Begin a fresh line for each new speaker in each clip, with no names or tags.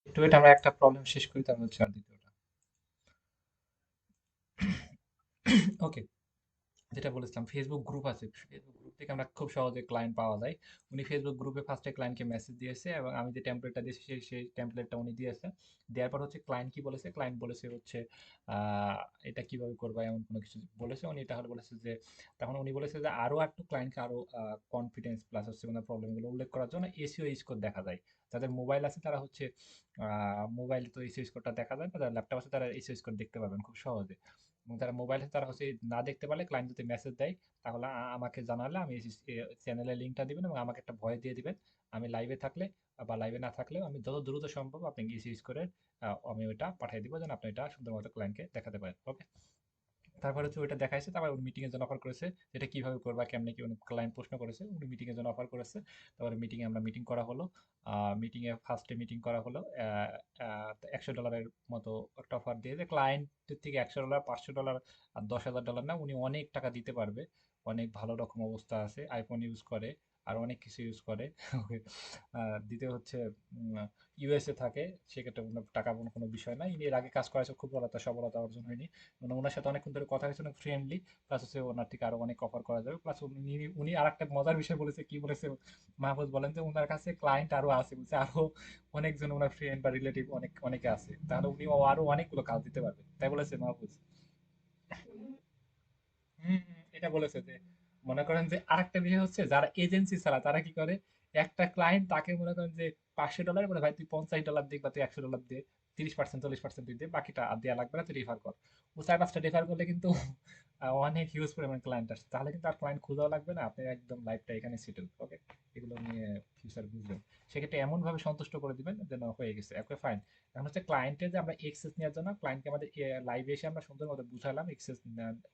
একটু এটা আমরা একটা প্রবলেম শেষ করি, তারপর হচ্ছে আর দ্বিতীয়টা। ওকে, যেটা বলেছিলাম ফেসবুক গ্রুপ আছে, ফেসবুক গ্রুপ থেকে আমরা খুব সহজে ক্লায়েন্ট পাওয়া যায়। উনি ফেসবুক গ্রুপে ফার্স্টে ক্লায়েন্টকে মেসেজ দিয়েছে এবং আমি যে টেমপ্লেটটা দিয়েছি সেই টেমপ্লেটটা উনি দিয়েছে। দেওয়ার পর হচ্ছে ক্লায়েন্ট কি বলেছে, ক্লায়েন্ট বলেছে হচ্ছে আহ, এটা কিভাবে করবা এমন কোনো কিছু বলেছে উনি। তাহলে বলেছে যে, তখন উনি বলেছে যে আরো একটু ক্লায়েন্টকে আরো কনফিডেন্স প্লাস হচ্ছে কোনো প্রবলেমগুলো উল্লেখ করার জন্য এসইও স্কোর দেখা যায়। যাদের মোবাইল আছে তারা হচ্ছে মোবাইলে তো এসইও স্কোরটা দেখা যায় না, যারা ল্যাপটপ আছে তারা এসইও স্কোর দেখতে পাবেন খুব সহজে। এবং যারা মোবাইলে তারা হচ্ছে না দেখতে পারলে ক্লায়েন্ট যদি মেসেজ দেয়, তাহলে আমাকে জানালে আমি চ্যানেলের লিঙ্কটা দিবেন এবং আমাকে একটা ভয়েস দিয়ে দিবেন। আমি লাইভে থাকলে বা লাইভে না থাকলেও আমি যত দ্রুত সম্ভব আপনাকে ইউজ করে আমি ওইটা পাঠিয়ে দিব, যেন আপনি এটা সুন্দর মতো ক্লায়েন্টকে দেখাতে পারেন। ওকে, তারপর হচ্ছে ওইটা দেখাইছে, তারপর উনি মিটিং এর জন্য অফার করেছে, এটা কিভাবে করবা কেমনে কি, উনি ক্লায়েন্ট প্রশ্ন করেছে, উনি মিটিং এর জন্য অফার করেছে। তারপরে মিটিং এ আমরা মিটিং করা হলো। মিটিং এ ফার্স্টে মিটিং করা হলো, $100 মতো একটা অফার দিয়ে, যে ক্লায়েন্টের থেকে $100, $500 আর $10,000 না, উনি অনেক টাকা দিতে পারবে। অনেক ভালো রকম অবস্থা আছে, আইফোন ইউজ করে আর অনেক কিছু ইউজ করে। ওকে, দিতে হচ্ছে ইউএসএ থাকে, সেক্ষেত্রে কোনো টাকা কোনো বিষয় না। ইনি এর আগে কাজ করেছে, খুব বড় একটা সফলতা অর্জন হয়নি। মানে ওনার সাথে অনেকক্ষণ ধরে কথা হয়েছে, অনেক ফ্রেন্ডলি, প্লাস হচ্ছে ওনার থেকে আরো অনেক অফার করা যাবে। প্লাস উনি উনি আর একটা মজার বিষয় বলেছে, কি বলেছে মাহফুজ বলেন, যে ওনার কাছে ক্লায়েন্ট আরো আছে, বলছে আরো অনেকজন ওনার ফ্রেন্ড বা রিলেটিভ অনেকে আছে, তাহলে উনি আরো অনেকগুলো কাজ দিতে পারবে, তাই বলেছে মাহফুজ। এটা বলেছে যে, মনে করেন যে আরেকটা বিষয় হচ্ছে, যারা এজেন্সি ছাড়া তারা কি করে, একটা ক্লায়েন্ট তাকে মনে করেন যে $500 বলে, ভাই তুই $50 দিক বা তুই $100 দিয়ে 30% 40% তুই দে, বাকিটা আর দেওয়া লাগবে না, তুই রেফার কর। ও 4-5টা রেফার করলে কিন্তু অনেক হিউজ পরিমাণ ক্লায়েন্ট আসছে, তাহলে কিন্তু আর ক্লায়েন্ট খোঁজাও লাগবে না, আপনি একদম লাইফটা এখানে সেটেল। ওকে, এগুলো নিয়ে ফিউচার বুঝবেন, সেক্ষেত্রে এমন ভাবে সন্তুষ্ট করে দিবেন যেন হয়ে গেছে। Okay fine. এখন হচ্ছে ক্লায়েন্টের যে আমরা এক্সেস নেওয়ার জন্য ক্লায়েন্টকে আমাদের লাইভে এসে আমরা সুন্দর মতো বুঝালাম এক্সেস,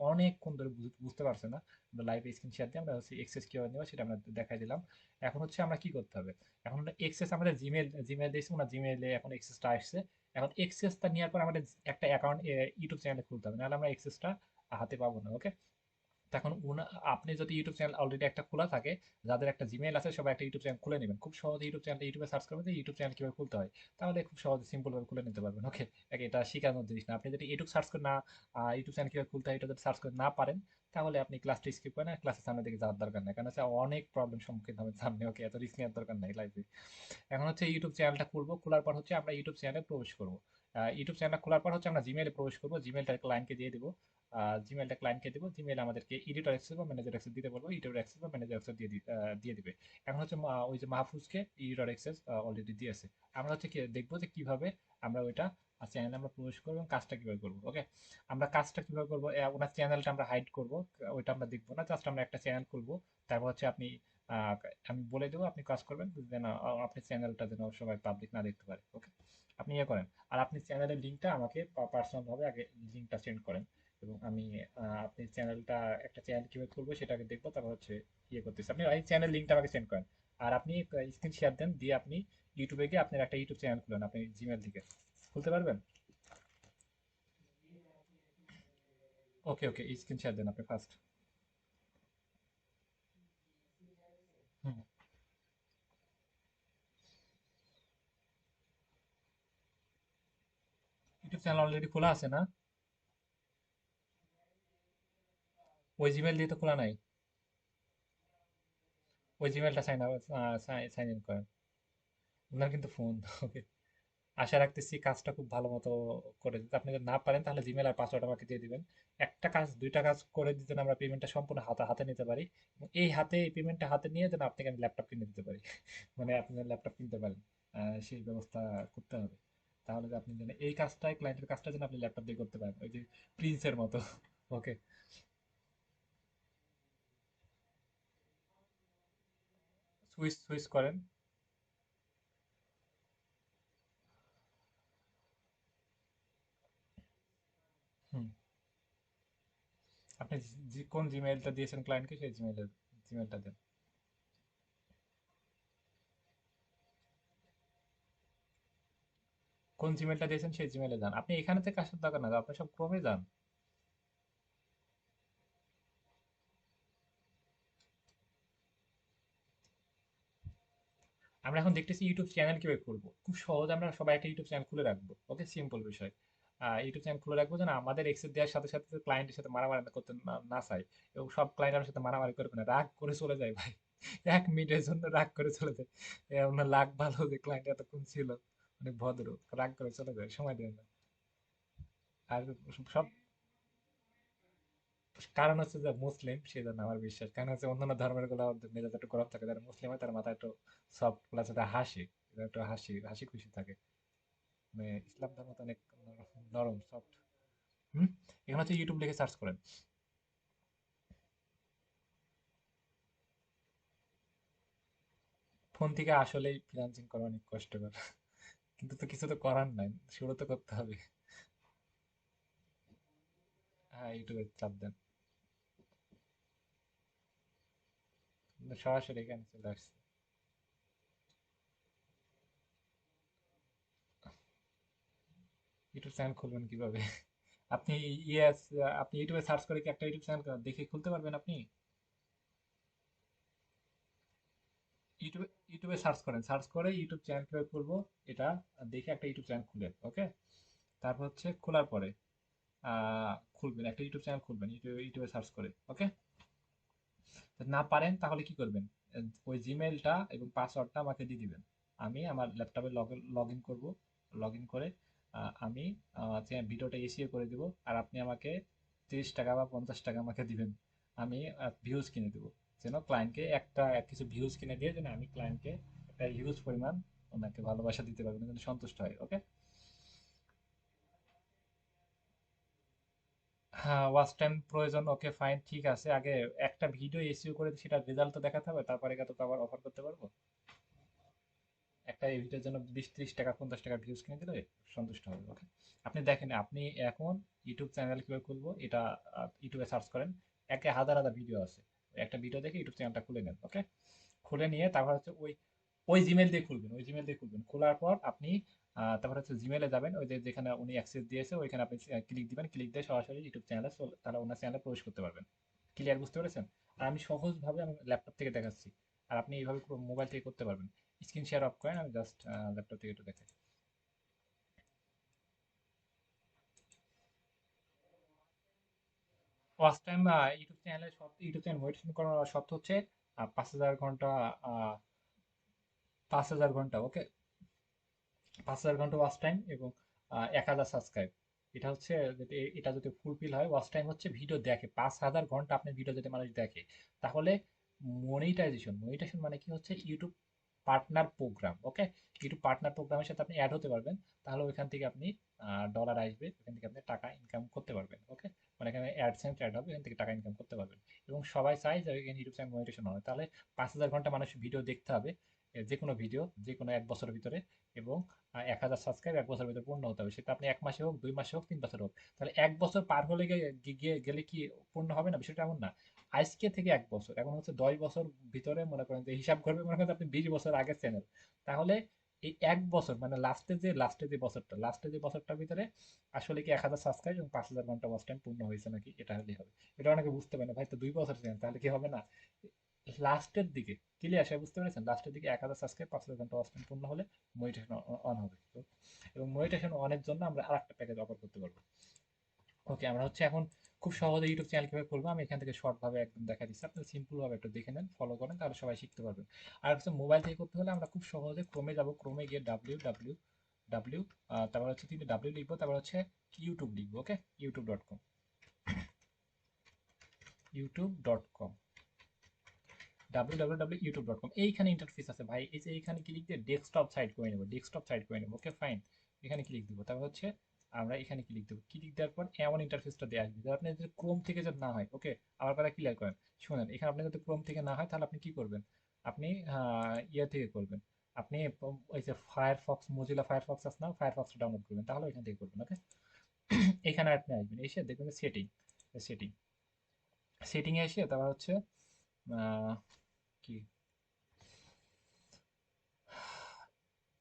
অনেকক্ষণ ধরে বুঝতে পারছে না, আমরা লাইভে স্ক্রিন শেয়ার দিয়ে আমরা হচ্ছে এক্সেস কিভাবে নেবো সেটা আমরা দেখাই দিলাম। এখন হচ্ছে আমরা কি করতে হবে, এখন এক্সেস আমাদের জিমেল দিয়েছি, ওনার জিমেলে এখন এক্সেসটা আসছে। এখন এক্সেসটা নেওয়ার পর আমাদের একটা অ্যাকাউন্ট ইউটিউব চ্যানেলে খুলতে হবে, নাহলে আমরা এক্সেসটা হাতে পাবো না। ওকে, তখন আপনি যদি ইউটিউব চ্যানেল অলরেডি একটা খোলা থাকে, যাদের একটা জিমেইল আছে সবাই একটা ইউটিউব চ্যানেল খুলে নেবেন, খুব সহজে ইউটিউব চ্যানেলটা ইউটিউবে সার্চ করবেন যে ইউটিউব চ্যানেল কিভাবে খুলতে হয়, তাহলে খুব সহজে সিম্পল ভাবে খুলে নিতে পারবেন। ওকে, এটা শেখানোর জিনিস না, আপনি যদি ইউটিউব সার্চ করে না, ইউটিউব চ্যানেল কিভাবে খুলতে হয় এটা যদি সার্চ করে না পারেন, তাহলে আপনি ক্লাসটা স্কিপ করেন, আর ক্লাসের সামনে দিকে যাওয়ার দরকার নেই, কারণ হচ্ছে অনেক প্রবলেম সম্মুখীন হবেন সামনে। ওকে, এত রিস্ক নেওয়ার দরকার নেই লাইফে। এখন হচ্ছে ইউটিউব চ্যানেলটা খুলবো, খোলার পর হচ্ছে আমরা ইউটিউব চ্যানেলে প্রবেশ করবো। ইউটিউব চ্যানেলটা খোলার পর হচ্ছে আমরা জিমেইলে প্রবেশ করবো, জিমেইলটা ক্লায়েন্টকে দিয়ে দেবো। জিমেইলটা ক্লায়েন্টকে দেবো, জিমেইল আমাদেরকে এডিটর অ্যাক্সেস বা ম্যানেজার অ্যাক্সেস দিতে বলবো, এডিটর অ্যাক্সেস বা ম্যানেজার অ্যাক্সেস দিয়ে দিবে। এখন হচ্ছে ওই যে মাহফুজকে এডিটর অ্যাক্সেস অলরেডি দিয়েছে। আমরা হচ্ছে কি দেখবো যে কিভাবে আমরা ওইটা চ্যানেলে আমরা প্রবেশ করবো এবং কাজটা কিভাবে করবো। ওকে, আমরা কাজটা কিভাবে করবো, ওনার চ্যানেলটা আমরা হাইড করবো, ওইটা আমরা দেখবো না, জাস্ট আমরা একটা চ্যানেল খুলবো। তারপর হচ্ছে আপনি আহ, আমি বলে দেবো, আপনি কাজ করবেন যেন আপনি চ্যানেলটা যেন সবাই পাবলিক না দেখতে পারে। ওকে, আপনি ইয়ে করেন, আর আপনি চ্যানেলের লিঙ্কটা আমাকে পার্সোনাল ভাবে আগে লিঙ্কটা সেন্ড করেন, এবং আমি আপনি চ্যানেলটা একটা চ্যানেল কিভাবে খুলবো সেটাকে দেখবো, তারপর হচ্ছে ইয়ে করতেছি, আপনি এই চ্যানেল লিঙ্কটা আমাকে সেন্ড করেন। আর আপনি স্ক্রিন শেয়ার দেন, দিয়ে আপনি ইউটিউবে গিয়ে আপনার একটা ইউটিউব চ্যানেল খুলেন, আপনি জিমেল থেকে খুলতে পারবেন। ওকে ওকে, স্ক্রিন শেয়ার দেন আপনি ফার্স্ট। হুম, ইউটিউব চ্যানেল অলরেডি খোলা আছে না? ওই জিমেল দিয়ে তো খোলা নাই, ওই জিমেলটা সাইন ইন করেন। ওনার কিন্তু ফোন। ওকে, আশা রাখতেছি কাজটা খুব ভালো মতো করে দিতে। আপনি যদি না পারেন তাহলে জিমেল আর পাসওয়ার্ড আমাকে দিয়ে দিবেন। একটা কাজ দুইটা কাজ করে দিতে আমরা পেমেন্টটা সম্পূর্ণ হাতে হাতে নিতে পারি, এবং এই হাতে এই পেমেন্টটা হাতে নিয়ে যেন আপনাকে আমি ল্যাপটপ কিনে দিতে পারি। মানে আপনি ল্যাপটপ কিনতে পারেন, সেই ব্যবস্থা করতে হবে। তাহলে যে আপনি যেন এই কাজটাই ক্লায়েন্টের কাজটা যেন আপনি ল্যাপটপ দিয়ে করতে পারেন, ওই যে প্রিন্সের মতো। ওকে, সুইচ সুইচ করেন। হুম, আপনি কোন জিমেইলটা দিয়েছেন ক্লায়েন্টকে সেই জিমেইলটা দেন। কোন জিমেইলটা দিয়েছেন সেই জিমেইলে যান, আপনি এখানে থেকে আসার দরকার না, আপনি সব ক্রমে যান। আমরা এখন দেখতেছি ইউটিউব চ্যানেল কিভাবে খুলবো। খুব সহজ, আমরা সবাই একটা ইউটিউব চ্যানেল খুলে রাখবো। ওকে, সিম্পল বিষয়। ইউটিউব চ্যানেল খুলে রাখবো যেন আমাদের এক্সেস দেওয়ার সাথে সাথে ক্লায়েন্টের সাথে মারামারি করতে না চাই, এবং সব ক্লায়েন্ট আমার সাথে মারামারি করবে না, রাগ করে চলে যায় ভাই। 1 মিনিটের জন্য রাগ করে চলে যায়। ওনার লাগ ভালো যে ক্লায়েন্ট এতক্ষণ ছিল, অনেক ভদ্র, রাগ করে চলে যায়, সময় দেয় না। আর সব কারণ হচ্ছে যে মুসলিম, সেই জন্য আমার বিশ্বাস। কারণ হচ্ছে অন্যান্য ধর্মের গুলো মেজাজ একটু গরম থাকে, যারা মুসলিম হয় তার মাথা একটু সফট প্লাস একটা হাসি, একটু হাসি হাসি খুশি থাকে। মানে ইসলাম ধর্ম তো অনেক নরম সফট। হুম। এখানে হচ্ছে ইউটিউব লিখে সার্চ করেন। ফোন থেকে আসলেই ফ্রিল্যান্সিং করা অনেক কষ্টকর, কিন্তু তো কিছু তো করার নাই, শুরু তো করতে হবে। হ্যাঁ, ইউটিউবে চাপ দেন, সরাসরি এখানে চলে আসছে। ইউটিউব চ্যানেল খুলবেন কিভাবে? আপনি ইয়েস, আপনি ইউটিউবে সার্চ করে কি একটা ইউটিউব চ্যানেল দেখে খুলতে পারবেন আপনি? ইউটিউবে সার্চ করেন, সার্চ করে ইউটিউব চ্যানেল কিভাবে খুলবো এটা দেখে একটা ইউটিউব চ্যানেল খুলেন। ওকে, তারপর হচ্ছে খোলার পরে খুলবেন একটা ইউটিউব চ্যানেল, খুলবেন ইউটিউবে সার্চ করে। ওকে, না পারেন তাহলে কি করবেন? ওই জিমেলটা এবং পাসওয়ার্ডটা আমাকে দিয়ে দিবেন। আমি আমার ল্যাপটপে লগ ইন করবো। লগ ইন করে আমি ভিডিওটা এসিও করে দিব। আর আপনি আমাকে 30 টাকা বা 50 টাকা আমাকে দিবেন। আমি ভিউজ কিনে দেবো, যেন ক্লায়েন্টকে একটা কিছু ভিউজ কিনে দিয়ে যেন আমি ক্লায়েন্টকে একটা হিউজ পরিমাণ ওনাকে ভালোবাসা দিতে পারবেন, যেন সন্তুষ্ট হয়। ওকে। হ্যাঁ, ওয়াচ টাইম প্রয়োজন। ওকে ফাইন, ঠিক আছে। আগে একটা ভিডিও এসইও করে সেটা রেজাল্ট তো দেখাতে হবে, তারপরে তো আবার অফার করতে পারবো। একটা এই ভিডিওর জন্য 20 30 টাকা 50 টাকা ভিউজ কিনে দিলে সন্তুষ্ট হবে। ওকে, আপনি দেখেন, আপনি এখন ইউটিউব চ্যানেল কিভাবে খুলবো এটা ইউটিউবে সার্চ করেন। একে হাজার হাজার ভিডিও আছে, একটা ভিডিও দেখে ইউটিউব চ্যানেলটা খুলে নেন। ওকে, খুলে নিয়ে তারপর হচ্ছে ওই ওই জিমেল দিয়ে খুলবেন, ওই জিমেল দিয়ে খুলবেন। খোলার পর আপনি তারপর হচ্ছে জিমেলে যাবেন, ওই যে যেখানে উনি অ্যাক্সেস দিয়েছে ওইখানে আপনি ক্লিক দিবেন, ক্লিক দিয়ে সরাসরি ইউটিউব চ্যানেলে তাহলে ওনার চ্যানেলে প্রবেশ করতে পারবেন। ক্লিয়ার, বুঝতে পেরেছেন? আর আমি সহজভাবে আমি ল্যাপটপ থেকে দেখাচ্ছি, আর আপনি এইভাবে মোবাইল থেকে করতে পারবেন। স্ক্রিন শেয়ার অফ করেন, আমি জাস্ট ল্যাপটপ থেকে একটু দেখাই। First time YouTube channel monetization করার শর্ত হচ্ছে 5,000 ঘন্টা, 5,000 ঘন্টা। ওকে, 5,000 ঘন্টা ওয়াচ টাইম এবং 1,000 সাবস্ক্রাইব। এটা হচ্ছে এটা যদি ফুলফিল হয়, ওয়াচ টাইম হচ্ছে ভিডিও দেখে 5,000 ঘন্টা আপনি ভিডিও যদি মানুষ দেখে, তাহলে মনিটাইজেশন মানে কি হচ্ছে ইউটিউব পার্টনার প্রোগ্রাম। ওকে, ইউটিউব পার্টনার প্রোগ্রামের সাথে আপনি অ্যাড হতে পারবেন। তাহলে ওইখান থেকে আপনি ডলার আসবে, ওখান থেকে আপনি টাকা ইনকাম করতে পারবেন। ওকে, মানে এখানে অ্যাডসেন্স অ্যাড হবে, এখান থেকে টাকা ইনকাম করতে পারবেন। এবং সবাই চায় যে এখানে ইউটিউব চ্যানেল মনিটাইজেশন হয়, তাহলে 5,000 ঘন্টা মানুষ ভিডিও দেখতে হবে, যে কোনো ভিডিও, যে কোনো 1 বছরের ভিতরে। এবং 1,000 সাবস্ক্রাইব 1 বছরের ভিতরে পূর্ণ হতে হবে, সেটা আপনি 1 মাসে হোক, 2 মাসে হোক, 3 বছর হোক। তাহলে 1 বছর পার হলে গেলে কি পূর্ণ হবে না? বিষয়টা এমন না। আজকে থেকে 1 বছর, এখন হচ্ছে 10 বছর ভিতরে, মনে করেন যে হিসাব করবে, মনে করেন আপনি 20 বছর আগের চ্যানেল। তাহলে এই 1 বছর মানে লাস্টে যে বছরটার ভিতরে আসলে কি 1,000 সাবস্ক্রাইব এবং 5,000 ঘন্টা ওয়াচ টাইম পূর্ণ হয়েছে নাকি, এটা হলেই হবে। এটা অনেকে বুঝতে পারে না, ভাই তো 2 বছর চ্যানেল, তাহলে কি হবে না? লাস্টের দিকে ক্লিয়ার, সে বুঝতে পেরেছেন? লাস্টের দিকে 1,000 সাবস্ক্রাইব 5,000 ঘন্টা ওয়াচ টাইম পূর্ণ হলে মনিটেশন অন হবে। তো এবং মনিটেশন অনের জন্য আমরা আরেকটা প্যাকেজ অফার করতে পারবো। ওকে, আমরা হচ্ছে এখন খুব সহজে ইউটিউব চ্যানেল কিভাবে খুলবো আমি এখান থেকে শর্ট ভাবে একদম দেখা দিচ্ছি, আপনি সিম্পল ভাবে একটু দেখে নেন, ফলো করেন, তাহলে সবাই শিখতে পারবেন। আর হচ্ছে মোবাইল থেকে করতে হলে আমরা খুব সহজে ক্রোমে যাব, ক্রোমে গিয়ে ডাব্লিউ তারপর হচ্ছে ডাব্লিউ লিখবো, তারপর হচ্ছে ইউটিউব লিখবো। ওকে, youtube.com, youtube.com, www.youtube.com। এইখানে ইন্টারফেস আছে ভাই, এই যে এইখানে ক্লিক দিয়ে ডেস্কটপ সাইড করে নেবো, ডেস্কটপ সাইড করে নেবো। ওকে ফাইন, এখানে ক্লিক দিব, তারপর হচ্ছে আমরা এখানে ক্লিক দেবো। ক্লিক দেওয়ার পর এমন ইন্টারফেসটা দিয়ে আসবে, যদি আপনি যদি ক্রোম থেকে যদি না হয়, ওকে, আবার কথা ক্লিয়ার করেন, শুনেন, এখানে আপনি যদি ক্রোম থেকে না হয় তাহলে আপনি কি করবেন? আপনি ইয়ে থেকে করবেন, আপনি ওই যে ফায়ারফক্স, মজিলা ফায়ারফক্স আছে না, ফায়ারফক্স ডাউনলোড করবেন, তাহলে ওইখান থেকে করবেন। ওকে, এখানে আপনি আসবেন, এসে দেখবেন সেটিং, সেটিং সেটিং এ এসে তারপর হচ্ছে আহ, কি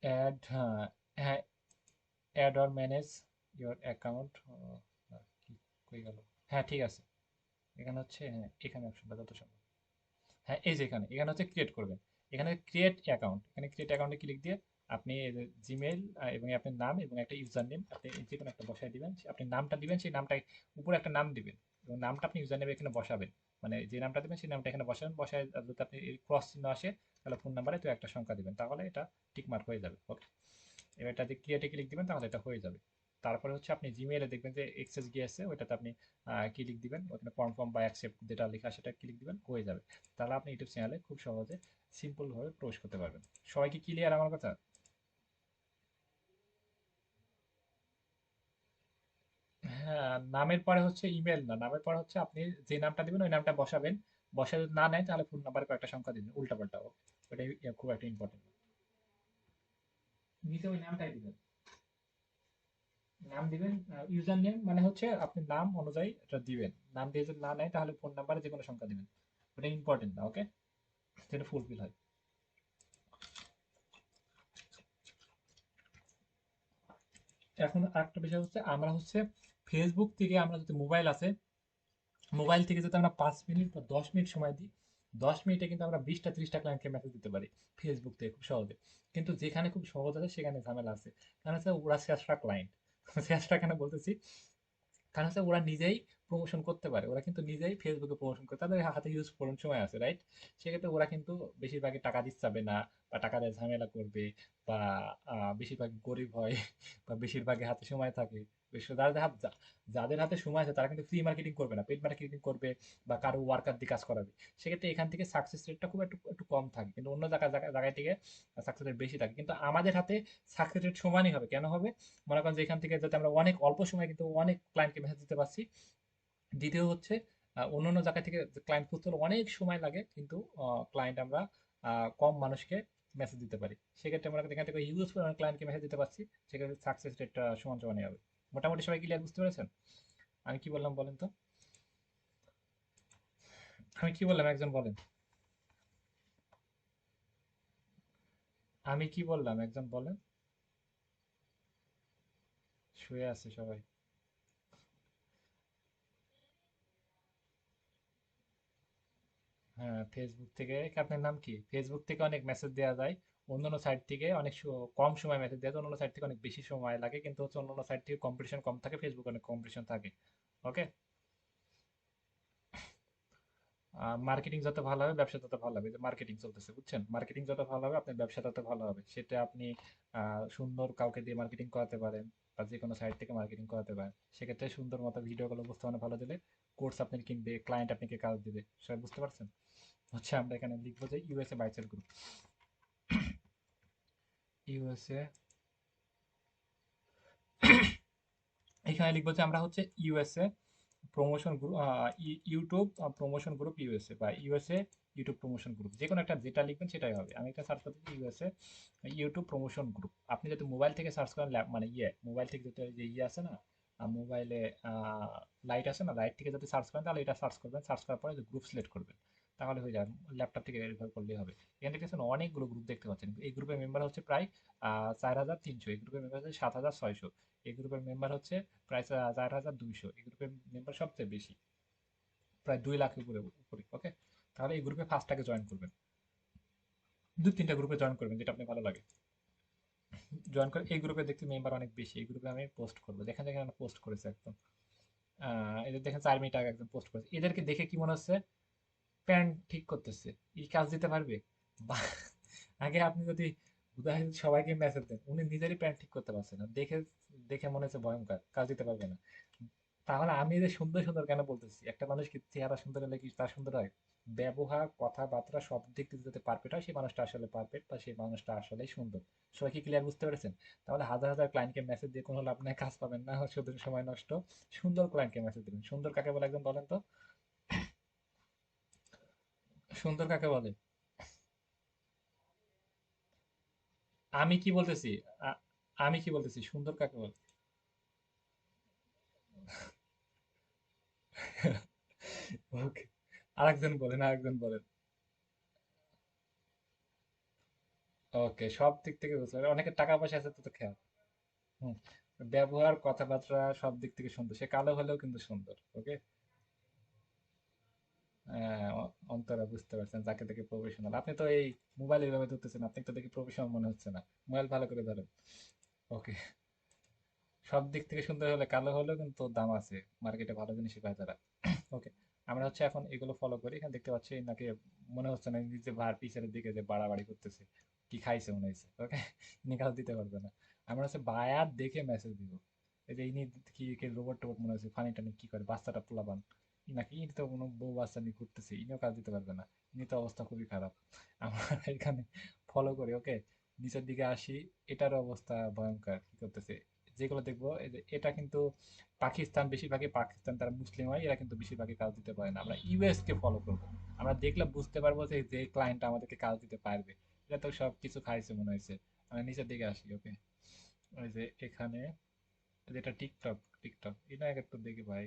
অ্যাড, হ্যাঁ, add or manage your account, কি কই গেল? হ্যাঁ ঠিক আছে, এখানে হচ্ছে, হ্যাঁ এখানে অপশনটা যত সম্ভব, হ্যাঁ এই যে এখানে এখানে হচ্ছে ক্রিয়েট করবেন। এখানে ক্রিয়েট অ্যাকাউন্ট, এখানে ক্রিয়েট অ্যাকাউন্টে ক্লিক দিয়ে আপনি জিমেইল এবং আপনার নাম এবং একটা ইউজার নেম আপনি যে কোনো একটা বসায় দিবেন। আপনি নামটা দিবেন, সেই নামটা উপরে একটা নাম দিবেন এবং নামটা আপনি ইউজার নেমে এখানে বসাবেন। মানে যে নামটা দিবেন সেই নামটা এখানে বসাবেন, বসায় যদি আপনি ক্রস চিহ্ন আসে তাহলে ফোন নাম্বারে তো একটা সংখ্যা দিবেন, তাহলে এটা টিক মার্ক হয়ে যাবে। ওকে, এবার এটা দিয়ে ক্রিয়েটে ক্লিক দিবেন তাহলে এটা হয়ে যাবে। তারপরে হচ্ছে আপনি জিমেইলে দেখবেন যে এক্সেস গিয়েছে, ওইটাতে আপনি ক্লিক দিবেন, ওখানে কনফার্ম বা অ্যাকসেপ্ট যেটা লেখা সেটা ক্লিক দিবেন, হয়ে যাবে। তাহলে আপনি ইউটিউব চ্যানেলে খুব সহজে সিম্পল ভাবে প্রবেশ করতে পারবেন। সবাই কি ক্লিয়ার আমার কথা? হ্যাঁ, নামের পরে হচ্ছে ইমেল না, নামের পরে হচ্ছে আপনি যে নামটা দিবেন ওই নামটা বসাবেন। বসে যদি না নেয় তাহলে ফোন নাম্বারে কয়েকটা সংখ্যা দিবেন উল্টা পাল্টা। ওটাই খুব একটা ইম্পর্টেন্ট। নিচে ওই নামটাই দিবেন, নাম দিবেন। ইউজার নেম মানে হচ্ছে আপনি নাম অনুযায়ী এটা দিবেন। নাম দিয়ে যদি না নেয় তাহলে ফোন নাম্বারে যে কোনো সংখ্যা দিবেন। ওটা ইম্পর্টেন্ট না, ওকে, যেটা ফুলফিল হয়। এখন আরেকটা বিষয় হচ্ছে আমরা হচ্ছে ফেসবুক থেকে আমরা যদি মোবাইল আছে, মোবাইল থেকে যদি আমরা 5 মিনিট বা 10 মিনিট সময় দিই, 10 মিনিটে কিন্তু আমরা 20টা 30টা ক্লায়েন্টকে মেসেজ দিতে পারি ফেসবুক থেকে খুব সহজে। কিন্তু যেখানে খুব সহজ আছে সেখানে ঝামেলা আছে, কারণ হচ্ছে ওরা শেষরা ক্লায়েন্ট। শেষরা কেন বলতেছি, কারণ হচ্ছে ওরা নিজেই প্রমোশন করতে পারে, ওরা কিন্তু নিজেই ফেসবুকে প্রমোশন করে, তাদের হাতে হিউজ পরিমাণ সময় আছে, রাইট? সেক্ষেত্রে ওরা কিন্তু বেশিরভাগই টাকা দিতে চাবে না, বা টাকা দিয়ে ঝামেলা করবে, বা বেশিরভাগ গরিব হয়, বা বেশিরভাগই হাতে সময় থাকে। যাদের হাত যাদের হাতে সময় আছে তারা কিন্তু ফ্রি মার্কেটিং করবে না, পেড মার্কেটিং করবে, বা কারো ওয়ার্কার দিয়ে কাজ করাবে। সেক্ষেত্রে এখান থেকে সাকসেস রেটটা খুব একটু একটু কম থাকে, কিন্তু অন্য জায়গায় থেকে সাকসেস রেট বেশি থাকে। কিন্তু আমাদের হাতে সাকসেস রেট সমানই হবে, কেন হবে? মনে করেন যে এখান থেকে যাতে আমরা অনেক অল্প সময় কিন্তু অনেক ক্লায়েন্টকে মেসেজ দিতে পারছি। দ্বিতীয় হচ্ছে অন্যান্য জায়গা থেকে ক্লায়েন্ট খুঁজতে হলে অনেক সময় লাগে, কিন্তু ক্লায়েন্ট আমরা কম মানুষকে মেসেজ দিতে পারি। সেক্ষেত্রে আমরা এখান থেকে ইউজ করে অনেক ক্লায়েন্টকে মেসেজ দিতে পারছি, সেক্ষেত্রে সাকসেস রেটটা সমান সমানই হবে। মোটামুটি সবাই ক্লিয়ার বুঝতে পেরেছেন? আমি কি বললাম বলেন তো? আমি কি বললাম একজন বলেন। আমি কি বললাম একজন বলেন। শুয়ে আছে সবাই। হ্যাঁ, ফেসবুক থেকে। আপনার নাম কি? ফেসবুক থেকে অনেক মেসেজ দেওয়া যায়, অন্যান্য সাইট থেকে অনেক কম সময় মেসেজ দেওয়া যায়, অন্যান্য সাইট থেকে অনেক বেশি সময় লাগে, কিন্তু হচ্ছে অন্যান্য সাইট থেকে কম্পিটিশন কম থাকে, ফেসবুক অনেক কম্পিটিশন থাকে। ওকে, মার্কেটিং যত ভালো হবে ব্যবসা তত ভালো হবে। যে মার্কেটিং চলতেছে বুঝছেন, মার্কেটিং যত ভালো হবে আপনার ব্যবসা তত ভালো হবে। সেটা আপনি সুন্দর কাউকে দিয়ে মার্কেটিং করাতে পারেন, বা যে কোনো সাইট থেকে মার্কেটিং করাতে পারেন। সেক্ষেত্রে সুন্দর মতো ভিডিওগুলো উপস্থাপনা ভালো দিলে কোর্স আপনি কিনবে, ক্লায়েন্ট আপনাকে কাজ দিবে। সবাই বুঝতে পারছেন? হচ্ছে আমরা এখানে লিখবো যে ইউএসএ বাইচের গ্রুপ। ইউএসএ, এখানে লিখবো যে আমরা হচ্ছে USA promotion group, YouTube promotion group USA, বা ইউএসএ ইউটিউব প্রমোশন গ্রুপ, যে কোনো একটা যেটা লিখবেন সেটাই হবে। আমি এটা সার্চ করতেছি ইউএসএ ইউটিউব প্রমোশন গ্রুপ। আপনি যদি মোবাইল থেকে সার্চ করেন, মানে মোবাইল থেকে যদি যে আছে না, মোবাইলে লাইট আছে না, লাইট থেকে যদি সার্চ করেন তাহলে এটা সার্চ করবেন, সার্চ করার পরে গ্রুপ সিলেক্ট করবেন, তাহলে হয়ে যাবে। ল্যাপটপ থেকে রেফার করলেই হবে। এখানে দেখছেন অনেকগুলো গ্রুপ দেখতে পাচ্ছেন, এই গ্রুপের মেম্বার হচ্ছে প্রায় 4,300, এই গ্রুপের মেম্বার হচ্ছে 7,600, এই গ্রুপের মেম্বার হচ্ছে প্রায় 4,200, এই গ্রুপের মেম্বার সবচেয়ে বেশি, প্রায় 2 লাখের উপরে উপরে। ওকে, তাহলে এই গ্রুপে ফার্স্টটাকে জয়েন করবেন, 2-3টা গ্রুপে জয়েন করবেন যেটা আপনি ভালো লাগে। জয়েন করে এই গ্রুপে দেখতে মেম্বার অনেক বেশি, এই গ্রুপে আমি পোস্ট করবো। দেখেন দেখেন পোস্ট করেছে একদম, এদের দেখেন 4 মিনিট আগে একদম পোস্ট করেছে। এদেরকে দেখে কি মনে হচ্ছে? প্যান্ট ঠিক করতেছে, এই কাজ দিতে পারবে? বা আগে আপনি যদি উদাহরণ সবাইকে মেসেজ দেন, উনি নিজেরই প্যান্ট ঠিক করতে পারছে না, দেখে দেখে মনে হচ্ছে ভয়ঙ্কর, কাজ দিতে পারবে না। তাহলে আমি যে সুন্দর সুন্দর কেন বলতেছি? একটা মানুষ কি চেহারা সুন্দর হলে কি তার সুন্দর হয়? ব্যবহার কথাবার্তা সব দিক থেকে যদি পারফেক্ট হয়, সেই মানুষটা আসলে পারফেক্ট, বা সেই মানুষটা আসলেই সুন্দর। সবাই কি ক্লিয়ার বুঝতে পেরেছেন? তাহলে হাজার হাজার ক্লায়েন্টকে মেসেজ দিয়ে কোনো লাভ নাই, কাজ পাবেন না, শুধু সময় নষ্ট। সুন্দর ক্লায়েন্টকে মেসেজ দিবেন। সুন্দর কাকে বলে একদম বলেন তো? সুন্দর কাকে বলে? আমি কি বলতেছি? আ- আমি কি বলতেছি সুন্দর কাকে বলে? ওকে, আরেকজন বলেন, আরেকজন বলেন। ওকে, সব দিক থেকে বুঝতে পারে, অনেকের টাকা পয়সা আছে তো, তো খেয়াল। হুম, ব্যবহার কথাবার্তা সব দিক থেকে সুন্দর, সে কালো হলেও কিন্তু সুন্দর। ওকে, অন্তরা বুঝতে পারছেন, যাকে দেখে প্রফেশনাল। আপনি তো এই মোবাইল এইভাবে ধরতেছেন, আপনি তো দেখে প্রফেশনাল মনে হচ্ছে না। মোবাইল ভালো করে ধরেন। ওকে। সব দিক থেকে সুন্দর হলে কালো হলেও কিন্তু দাম আছে, মার্কেটে ভালো জিনিসই পায় তারা। ওকে। আমরা হচ্ছে এখন এগুলো ফলো করি। এখানে দেখতে পাচ্ছি নাকি মনে হচ্ছে না নিজে ভার পিছের দিকে যে বাড়াবাড়ি করতেছে, কি খাইছে মনে হয়েছে। ওকে। ইনি কাজ দিতে পারবে না। আমরা হচ্ছে বায়ার দেখে মেসেজ দিব। এই যে ইনি কি রোবট টোবট মনে হচ্ছে, ফানি টানি কি করে, বাচ্চাটা পোলাপান নাকি, ইনি তো কোনো বউ বাচ্চা নিয়ে ঘুরতেছে, ইনিও কাজ দিতে পারবে না। ইনি তো অবস্থা খুবই খারাপ। আমরা এখানে ফলো করি। ওকে। নিচের দিকে আসি। এটার অবস্থা ভয়ঙ্কর, কি করতেছে। যেগুলো দেখবো এই যে এটা কিন্তু পাকিস্তান, বেশিরভাগই পাকিস্তান, তারা মুসলিম হয়, এরা কিন্তু বেশিরভাগই কাজ দিতে পারে না। আমরা ইউএস কে ফলো করব। আমরা দেখলে বুঝতে পারবো যে যে ক্লায়েন্ট আমাদেরকে কাজ দিতে পারবে। এটা তো সব কিছু খাইছে মনে হয়েছে। আমরা নিচের দিকে আসি। ওকে। ওই যে এখানে যেটা টিকটক, টিকটক এটা একটু দেখি ভাই,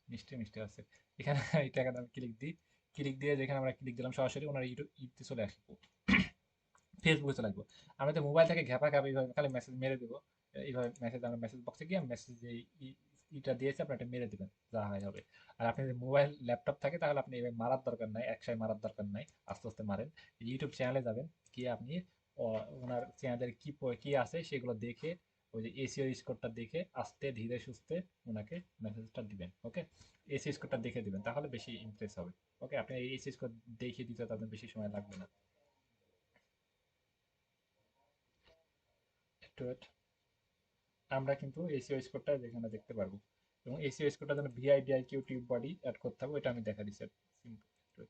মিষ্টি মিষ্টি আছে। এখানে এই টাকাটা আমি ক্লিক দিই। ক্লিক দিয়ে যেখানে আমরা ক্লিক দিলাম সরাসরি ওনার ইউটিউব ইতে চলে আসবো, ফেসবুকে চলে আসবো। আমরা তো মোবাইল থেকে ঘ্যাপা ঘ্যাপা এইভাবে খালি মেসেজ মেরে দেবো। এইভাবে মেসেজ, আমরা মেসেজ বক্সে গিয়ে মেসেজ যে ইটা দিয়েছে আপনি এটা মেরে দিবেন, যা হয় হবে। আর আপনি যদি মোবাইল ল্যাপটপ থাকে তাহলে আপনি এইভাবে মারার দরকার নাই, একসাথে মারার দরকার নাই, আস্তে আস্তে মারেন। ইউটিউব চ্যানেলে যাবেন, গিয়ে আপনি ওনার চ্যানেলের কি আছে সেগুলো দেখে, ওই যে এসিও স্কোরটা দেখে আস্তে ধীরে সুস্থে ওনাকে মেসেজটা দিবেন। ওকে। এসিও স্কোরটা দেখে দিবেন, তাহলে বেশি ইমপ্রেস হবে। ওকে। আপনি এই এসিও স্কোর দেখে দিতে তো আপনার বেশি সময় লাগবে না। একটু wait। আমরা কিন্তু এসিও স্কোরটা যেখানে দেখতে পারবো, এবং এসিও স্কোরটা যেন ভিআইডিআই কিউ টিউব বডি অ্যাড করতে হবে, ওইটা আমি দেখা দিচ্ছি। সিম্পল।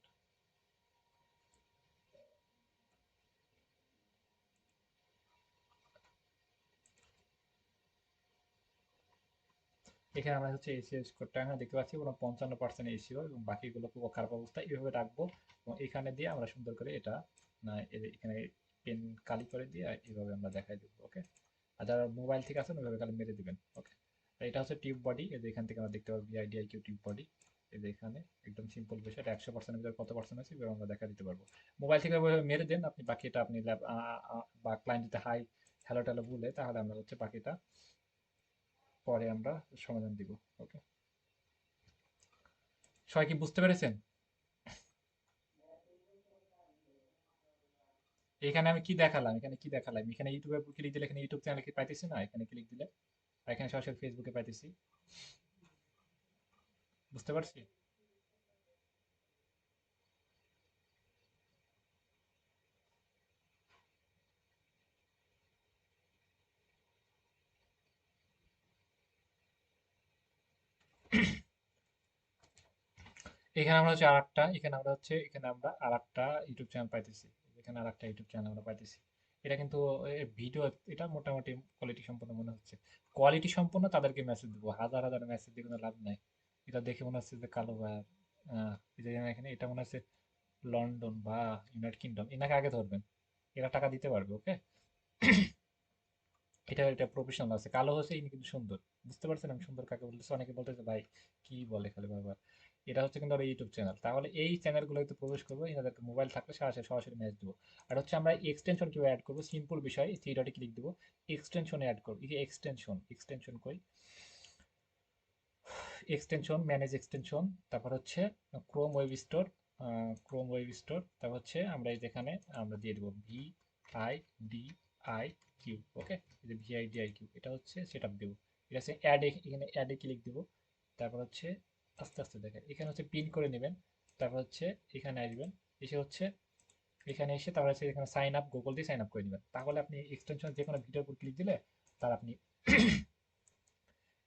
এখানে আমরা হচ্ছে এসিও স্কোরটা এখানে দেখতে পাচ্ছি কোনো 55% এসিও, এবং বাকিগুলো খুব খারাপ অবস্থা, এইভাবে রাখবো। এবং এখানে দিয়ে আমরা সুন্দর করে এটা না এখানে পেন কালি করে দিয়ে এইভাবে আমরা দেখাই দেবো। ওকে। আর যারা মোবাইল থেকে আছেন ওইভাবে খালি মেরে দিবেন। ওকে। এটা হচ্ছে টিউব বডি, এই যে এখান থেকে আমরা দেখতে পাবো ভিআইডিআই কিউ টিউব বডি। এই যে এখানে একদম সিম্পল বিষয়, এটা 100%-এর ভিতরে কত পার্সেন্ট আছে এবার আমরা দেখা দিতে পারবো। মোবাইল থেকে ওইভাবে মেরে দেন আপনি, বাকিটা আপনি ল্যাব বা ক্লায়েন্ট যদি হাই হ্যালো ট্যালো বলে, তাহলে আমরা হচ্ছে বাকিটা পরে আমরা সমাধান দিব। ওকে। সবাই কি বুঝতে পেরেছেন? এখানে আমি কি দেখালাম, এখানে কি দেখালাম, এখানে ইউটিউবে ক্লিক দিলে এখানে ইউটিউব চ্যানেলে কি পাইতেছি না, এখানে ক্লিক দিলে আর এখানে সরাসরি ফেসবুকে পাইতেছি। বুঝতে পারছি? এখানে আমরা হচ্ছে আরেকটা, এখানে আমরা আরেকটা ইউটিউব চ্যানেল পাইতেছি। এখানে আরেকটা ইউটিউব চ্যানেল আমরা পাইতেছি। এটা কিন্তু ভিডিও, এটা মোটামুটি কোয়ালিটি সম্পন্ন মনে হচ্ছে। কোয়ালিটি সম্পন্ন তাদেরকে মেসেজ দিব, হাজার হাজার মেসেজ দিয়ে কোনো লাভ নাই। এটা দেখে মনে হচ্ছে যে কালো ভাই। এই যে এখানে এটা মনে হচ্ছে লন্ডন বা ইউনাইটেড কিংডম, এনাকে আগে ধরবেন, এরা টাকা দিতে পারবে। ওকে। এটা এটা প্রফেশনাল আছে, কালো হচ্ছে ইনি কিন্তু সুন্দর। বুঝতে পারছেন আমি সুন্দর কাকে বলতেছি? অনেকে বলতেছে ভাই কি বলে খালি বারবার। এটা হচ্ছে কিন্তু ইউটিউব চ্যানেল, তাহলে এই চ্যানেলগুলোতে প্রবেশ করবো, এনাদেরকে মোবাইল থাকলে সরাসরি সরাসরি ম্যাচ দেবো। আর হচ্ছে আমরা এক্সটেনশন কিভাবে অ্যাড করবো, সিম্পল বিষয়, থ্রি ডটে ক্লিক দেবো, এক্সটেনশনে অ্যাড করবো। এই যে এক্সটেনশন, এক্সটেনশন কই, এক্সটেনশন, ম্যানেজ এক্সটেনশন, তারপর হচ্ছে Chrome web store, Chrome web store, তারপর হচ্ছে আমরা এই যেখানে আমরা দিয়ে দেবো VIDIQ। ওকে। এই যে VIDIQ এটা হচ্ছে সেট আপ দেবো। এটা হচ্ছে অ্যাড, এখানে অ্যাডে ক্লিক দেবো। তারপর হচ্ছে আস্তে আস্তে দেখেন এখানে হচ্ছে পিন করে নেবেন। তারপর হচ্ছে এখানে আসবেন, এসে হচ্ছে এখানে এসে তারপর হচ্ছে এখানে সাইন আপ, গুগল দিয়ে সাইন আপ করে নেবেন। তাহলে আপনি এক্সটেনশন যে কোনো ভিডিওর উপর ক্লিক দিলে তার আপনি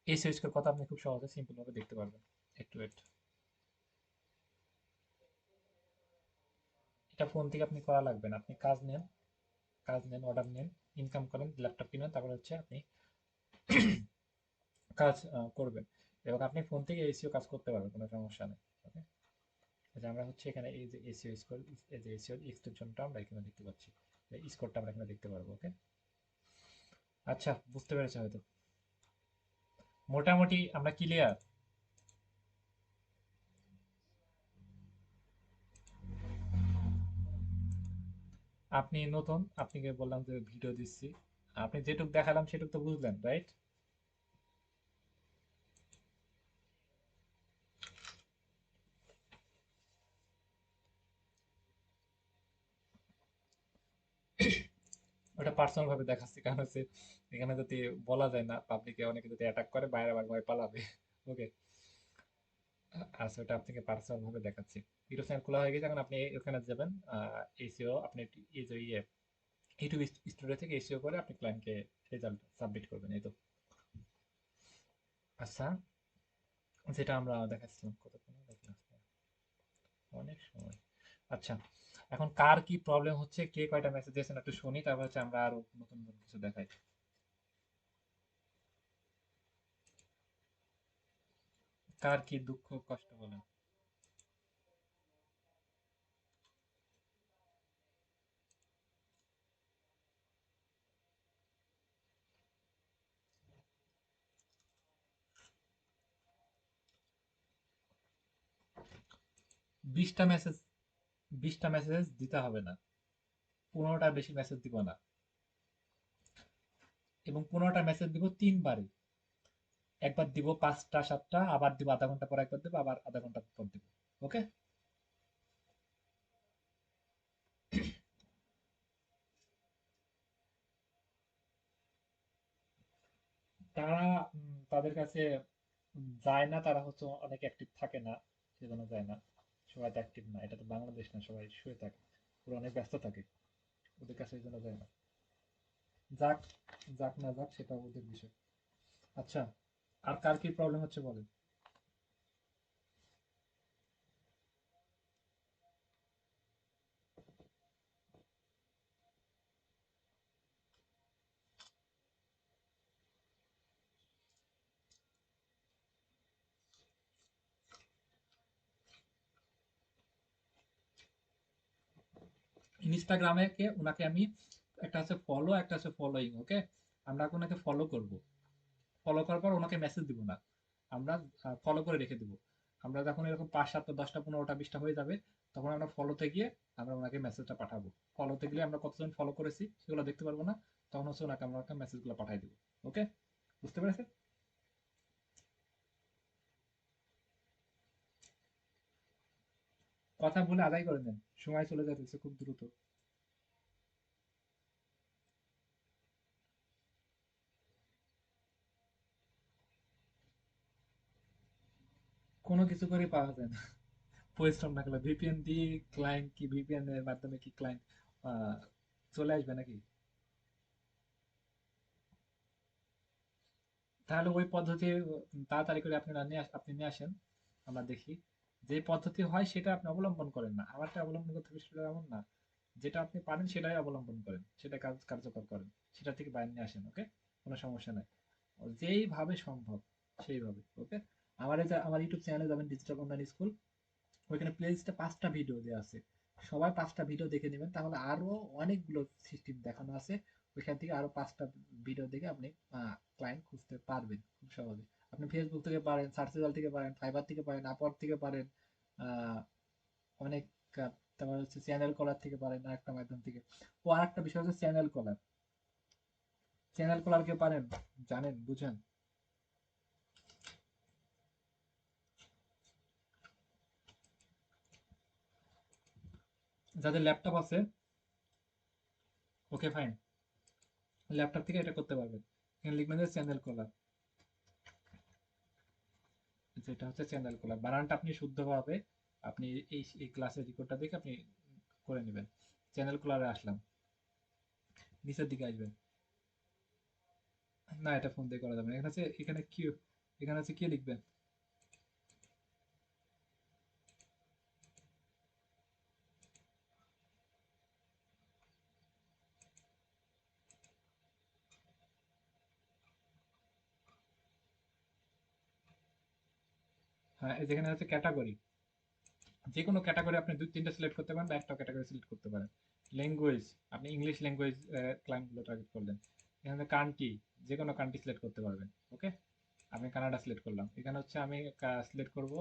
এই সুইচ কথা আপনি খুব সহজে সিম্পল ভাবে দেখতে পারবেন। একটু ওয়েট। এটা ফোন থেকে আপনি করা লাগবে না, আপনি কাজ নেন, কাজ নেন, অর্ডার নেন, ইনকাম করেন, ল্যাপটপ কিনেন, তারপর হচ্ছে আপনি কাজ করবেন, এবং আপনি ফোন থেকে এসিও কাজ করতে পারবেন, কোনো সমস্যা নেই। ওকে। যে আমরা হচ্ছে এখানে এই যে এসিও স্কোর, এই যে এসিও এক্সটেনশনটা আমরা এখানে দেখতে পাচ্ছি, এই স্কোরটা আমরা এখানে দেখতে পারবো। ওকে। আচ্ছা, বুঝতে পেরেছি হয়তো, মোটামুটি আমরা ক্লিয়ার। আপনি নতুন, আপনাকে বললাম যে ভিডিও দিচ্ছি, আপনি যেটুক দেখালাম সেটুক তো বুঝলেন, রাইট? ওটা পার্সোনাল ভাবে দেখাচ্ছি, কারণ হচ্ছে এখানে যদি বলা যায় না, পাবলিকে অনেকে যদি অ্যাটাক করে বাইরে আবার ভয় পালাবে। ওকে, আচ্ছা ওটা আপনাকে পার্সোনাল ভাবে দেখাচ্ছি। ইউটিউব চ্যানেল খোলা হয়ে গেছে, এখন আপনি ওখানে যাবেন, এসিও আপনি এই যে ইউটিউব স্টুডিও থেকে এসিও করে আপনি ক্লায়েন্টকে রেজাল্ট সাবমিট করবেন, এই তো। আচ্ছা, যেটা আমরা দেখাচ্ছিলাম কতক্ষণ দেখলাম, অনেক সময়। আচ্ছা, এখন কার কি প্রবলেম হচ্ছে, কে কয়টা মেসেজ দিয়েছেন একটু শুনি, তারপর হচ্ছে আমরা আরো নতুন নতুন কিছু দেখাই। কার কি দুঃখ কষ্ট বলেন। 20টা মেসেজ, 20টা মেসেজ দিতে হবে না, 15টা বেশি মেসেজ দিব না, এবং 15টা মেসেজ দিব 3 বারে। একবার দিব 5টা 7টা, আবার দিব আধা ঘন্টা পর একবার দিব, আবার আধা ঘন্টা পর দিব। ওকে। তারা তাদের কাছে যায় না, তারা হচ্ছে অনেক অ্যাক্টিভ থাকে না, সেজন্য যায় না। সবাই তো অ্যাক্টিভ না, এটা তো বাংলাদেশ না, সবাই শুয়ে থাকে, ওরা অনেক ব্যস্ত থাকে, ওদের কাছে এই জন্য যায় না। যাক, যাক না যাক সেটা ওদের বিষয়। আচ্ছা, আর কার কি প্রবলেম হচ্ছে বলেন। ইনস্টাগ্রামে কে ওনাকে আমি, একটা আছে ফলো, একটা আছে ফলোইং, ওকে। আমরা ওনাকে ফলো করব, ফলো করার পর ওনাকে মেসেজ দিব না, আমরা ফলো করে রেখে দিব। আমরা যখন এরকম 5 7 10টা 15টা 20টা হয়ে যাবে, তখন আমরা ফলোতে গিয়ে আমরা ওনাকে মেসেজটা পাঠাবো। ফলোতে গেলে আমরা কতজন ফলো করেছি সেগুলো দেখতে পারবো না, তখন হচ্ছে ওনাকে আমরা মেসেজগুলো পাঠাই দিব। ওকে, বুঝতে পেরেছেন? কথা বলে আদায় করে নেন, সময় চলে যাচ্ছে খুব দ্রুত। কোনো কিছু করে পাওয়া যায় না, পরিশ্রম না করলে। ভিপিএন দিয়ে ক্লায়েন্ট কি, ভিপিএন এর মাধ্যমে কি ক্লায়েন্ট চলে আসবে নাকি? তাহলে ওই পদ্ধতি তাড়াতাড়ি করে আপনি নিয়ে আসেন, আমরা দেখি। যে পদ্ধতি হয় সেটা আপনি অবলম্বন করেন না, আমারটা অবলম্বন করতে হবে সেটা এমন না। যেটা আপনি পারেন সেটাই অবলম্বন করেন, সেটা কার্যকর করেন, সেটা থেকে বাইরে নিয়ে আসেন। ওকে, কোনো সমস্যা নাই, যেইভাবে সম্ভব সেইভাবে। ওকে, আমার ইউটিউব চ্যানেলে যাবেন, ডিজিটাল অনলাইন স্কুল, ওইখানে প্লেলিস্টে 5টা ভিডিও দেওয়া আছে। সবাই 5টা ভিডিও দেখে নেবেন, তাহলে আরো অনেকগুলো সিস্টেম দেখানো আছে। ওইখান থেকে আরো 5টা ভিডিও দেখে আপনি ক্লায়েন্ট খুঁজতে পারবেন খুব সহজে। আপনি ফেসবুক থেকে পারেন, সার্চ রেজাল্ট থেকে পারেন, ফাইবার থেকে পারেন, আপওয়ার্ক থেকে পারেন, আহ, অনেক তারপর হচ্ছে চ্যানেল কলার থেকে পারেন, আরেকটা মাধ্যম থেকে। ও আরেকটা বিষয় হচ্ছে চ্যানেল কলার। চ্যানেল কলার কে পারেন, জানেন, বুঝেন? যাদের ল্যাপটপ আছে, ওকে ফাইন, ল্যাপটপ থেকে এটা করতে পারবেন। এখানে লিখবেন যে চ্যানেল কলার, যেটা হচ্ছে চ্যানেল খোলা, বানানটা আপনি শুদ্ধভাবে আপনি এই ক্লাসের রেকর্ডটা দেখে আপনি করে নেবেন। চ্যানেল খোলারে আসলাম, নিচের দিকে আসবেন। না, এটা ফোন দিয়ে করা যাবে না, এখানে আছে, এখানে কি, এখানে আছে কি লিখবেন। হ্যাঁ, এই যেখানে আছে ক্যাটাগরি, যে কোনো ক্যাটাগরি আপনি 2 3টা সিলেক্ট করতে পারেন, বা একটা ক্যাটাগরি সিলেক্ট করতে পারেন। ল্যাঙ্গুয়েজ, আপনি ইংলিশ ল্যাঙ্গুয়েজ ক্লায়েন্ট গুলো টার্গেট করলেন। এখানে কান্ট্রি, যে কোনো কান্ট্রি সিলেক্ট করতে পারবেন। ওকে, আমি কানাডা সিলেক্ট করলাম। এখানে হচ্ছে আমি সিলেক্ট করব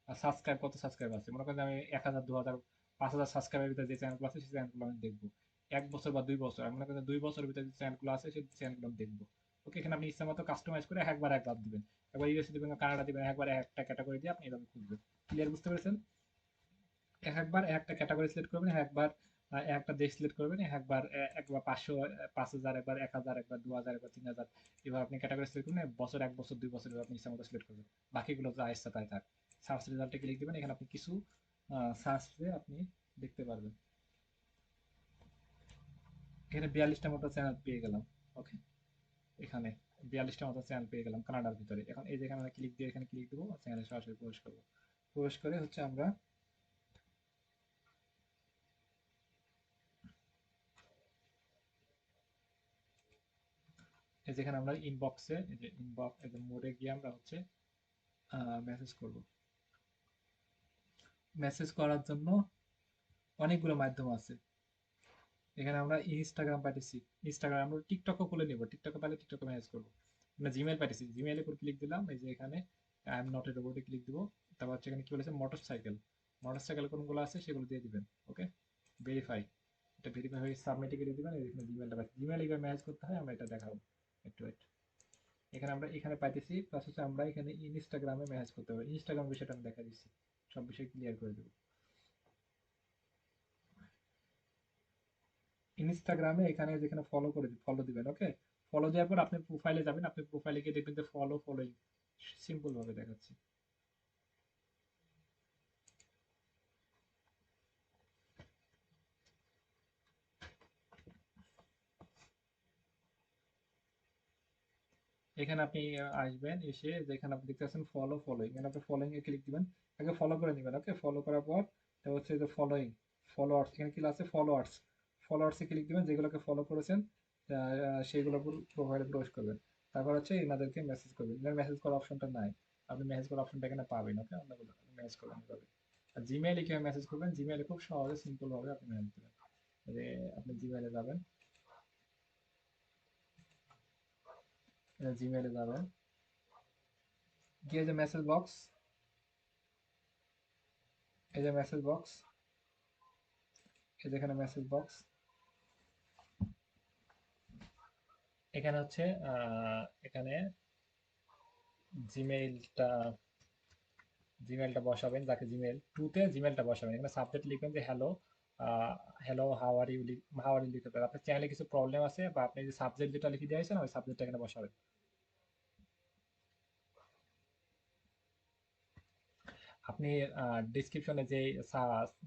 সাবস্ক্রাইব, কত সাবস্ক্রাইব আছে, মনে করেন আমি 1000 2000 5000 সাবস্ক্রাইবের ভিতরে যে চ্যানেলগুলো আছে সেই চ্যানেলগুলো আমি দেখবো। 1 বছর বা 2 বছর, আমি মনে করেন 2 বছরের ভিতরে যে চ্যানেলগুলো আছে সেই চ্যানেলগুলো আমি দেখবো। ওকে, এখানে আপনি ইচ্ছা মতো কাস্টমাইজ করে একবার একবার দিবেন, একবার ইউএসএ দিবেন, কানাডা দিবেন, একবার একটা ক্যাটাগরি দিয়ে আপনি এভাবে খুঁজবেন। ক্লিয়ার, বুঝতে পেরেছেন? একবার একটা ক্যাটাগরি সিলেক্ট করবেন, একবার একটা দেশ সিলেক্ট করবেন, একবার একবার 500, 5,000, একবার 1,000, একবার 2,000, একবার 3,000, এবার আপনি ক্যাটাগরি সিলেক্ট করবেন, বছর 1 বছর 2 বছর আপনি ইচ্ছা মতো সিলেক্ট করবেন, বাকিগুলো যা ইচ্ছা তাই থাক। সার্চ রেজাল্টে ক্লিক দিবেন, এখানে আপনি কিছু সার্চ দিয়ে আপনি দেখতে পারবেন। এখানে 42টা মতো চ্যানেল পেয়ে গেলাম। ওকে, এখানে 42টা মতো চ্যানেল পেয়ে গেলাম কানাডার ভিতরে। এখন এই যেখানে আমরা ক্লিক দিয়ে এখানে ক্লিক দেবো, চ্যানেলে সরাসরি প্রবেশ করবো। প্রবেশ করে হচ্ছে আমরা এই যেখানে আমরা ইনবক্সে, এই যে ইনবক্স, এই যে মোডে গিয়ে আমরা হচ্ছে মেসেজ করব। মেসেজ করার জন্য অনেকগুলো মাধ্যম আছে। এখানে আমরা ইনস্টাগ্রাম পাইতেছি, ইনস্টাগ্রাম আমরা টিকটকও খুলে নিব, টিকটকে পাইলে টিকটকে মেসেজ করবো। আমরা জিমেল পাইতেছি, জিমেইলের উপর ক্লিক দিলাম, এই যে এখানে আই এম নট এ রোবটে ক্লিক দিব। তারপর হচ্ছে এখানে কি বলেছে, মোটরসাইকেল, মোটরসাইকেল কোনগুলো আছে সেগুলো দিয়ে দিবেন। ওকে, ভেরিফাই, এটা ভেরিফাই হয়ে সাবমিটে করে দিবেন। এই এখানে জিমেলটা পাচ্ছি, জিমেল এইভাবে ম্যানেজ করতে হয়, আমরা এটা দেখাবো একটু একটু। এখানে আমরা এখানে পাইতেছি, প্লাস হচ্ছে আমরা এখানে ইনস্টাগ্রামে ম্যানেজ করতে হবে, ইনস্টাগ্রাম বিষয়টা আমি দেখা দিচ্ছি, সব বিষয় ক্লিয়ার করে দেবো। ইনস্টাগ্রামে এখানে যেখানে ফলো করে ফলো দিবেন। ওকে, ফলো দেওয়ার পর আপনি প্রোফাইলে যাবেন, আপনি প্রোফাইলে গিয়ে দেখবেন যে ফলো ফলোইং, সিম্পল ভাবে দেখাচ্ছি। এখানে আপনি আসবেন, এসে যেখানে আপনি দেখতে পাচ্ছেন ফলো ফলোইং, এখানে আপনি ফলোইং এ ক্লিক দিবেন, আগে ফলো করে নেবেন। ওকে, ফলো করার পর এটা হচ্ছে যে ফলোইং, ফলোয়ার্স, এখানে কি আছে ফলোয়ার্স, ফলোয়ার্সে ক্লিক দিবেন, যেগুলোকে ফলো করেছেন সেইগুলো প্রোফাইলে প্রবেশ করবেন। তারপর হচ্ছে এনাদেরকে মেসেজ করবেন, এনার মেসেজ করার অপশনটা নাই, আপনি মেসেজ করার অপশনটা এখানে পাবেন। ওকে, অন্যগুলো মেসেজ করবেন এভাবে। আর জিমেইলে কিভাবে মেসেজ করবেন, জিমেইলে খুব সহজে সিম্পল ভাবে আপনি মেসেজ দিবেন। যে আপনি জিমেইলে যাবেন, জিমেইলে যাবেন, গিয়ে যে মেসেজ বক্স, এই যে মেসেজ বক্স, এই যেখানে মেসেজ বক্স, এখানে হচ্ছে এখানে জিমেইলটা, জিমেইলটা বসাবেন, যাকে জিমেইল টুতে জিমেইলটা বসাবেন। এখানে সাবজেক্ট লিখবেন যে hello, hello how are you, how are you লিখতে পারেন। আপনার চ্যানেলে কিছু প্রবলেম আছে, বা আপনি যে সাবজেক্ট যেটা লিখে দিয়েছেন ওই সাবজেক্টটা এখানে বসাবেন। আপনি ডিসক্রিপশনে যে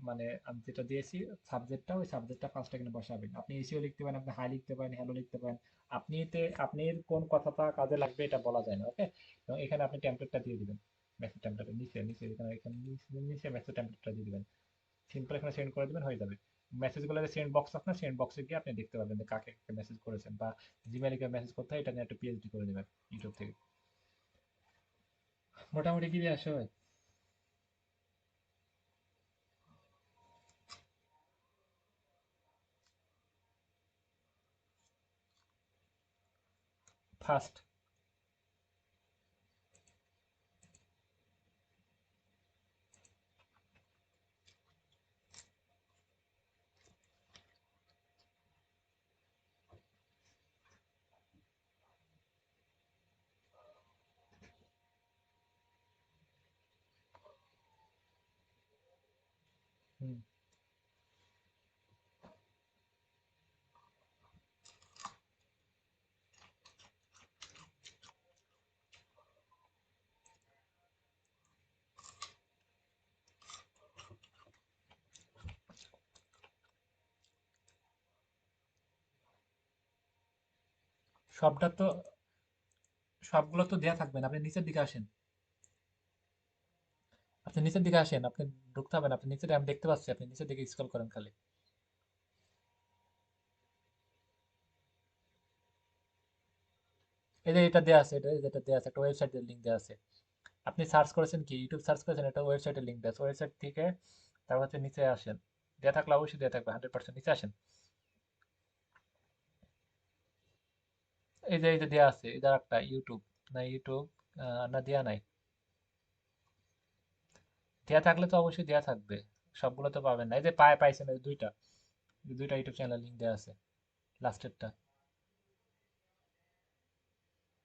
মানে আমি যেটা দিয়েছি সাবজেক্টটা, ওই সাবজেক্টটা ফার্স্ট এখানে বসাবেন। আপনি এসিও লিখতে পারেন, আপনি হাই লিখতে পারেন, হ্যালো লিখতে পারেন। আপনি এতে আপনি কোন কথাটা কাজে লাগবে এটা বলা যায় না। ওকে, এবং এখানে আপনি টেমপ্লেটটা দিয়ে দিবেন, মেসেজ টেমপ্লেটের নিচে নিচে এখানে এখানে নিচে মেসেজ টেমপ্লেটটা দিয়ে দিবেন। সিম্পল এখানে সেন্ড করে দিবেন, হয়ে যাবে। মেসেজগুলো সেন্ড বক্স, আপনার সেন্ড বক্সে গিয়ে আপনি দেখতে পাবেন যে কাকে কাকে মেসেজ করেছেন, বা জিমেইলে কিভাবে মেসেজ করতে হয় এটা নিয়ে একটা পিএইচডি করে নেবেন ইউটিউব থেকে। মোটামুটি কি দিয়ে আসে হয় ফার্স্ট। সবটা তো, সবগুলো তো দেয়া থাকবে না, আপনি নিচের দিকে আসেন, আপনি নিচের দিকে আসেন, আপনি ঢুকতে হবে না, আপনি নিচে, আমি দেখতে পাচ্ছি, আপনি নিচের দিকে স্ক্রল করেন খালি। এই যে এটা দেয়া আছে, এটা যেটা দেয়া আছে, একটা ওয়েবসাইটের লিংক দেয়া আছে। আপনি সার্চ করেছেন কি, ইউটিউব সার্চ করেছেন, এটা ওয়েবসাইটের লিংক দেয়া আছে, ওয়েবসাইট থেকে তারপর হচ্ছে নিচে আসেন, দেয়া থাকলে অবশ্যই দেয়া থাকবে 100%, নিচে আসেন। এই যে দেয়া আছে, এটার একটা ইউটিউব, না ইউটিউব না দেয়া নাই, দেয়া থাকলে তো অবশ্যই দেয়া থাকবে, সবগুলো তো পাবেন না। এই যে পাইছেন এই দুইটা, এই দুইটা ইউটিউব চ্যানেল লিংক দেয়া আছে, লাস্টেরটা।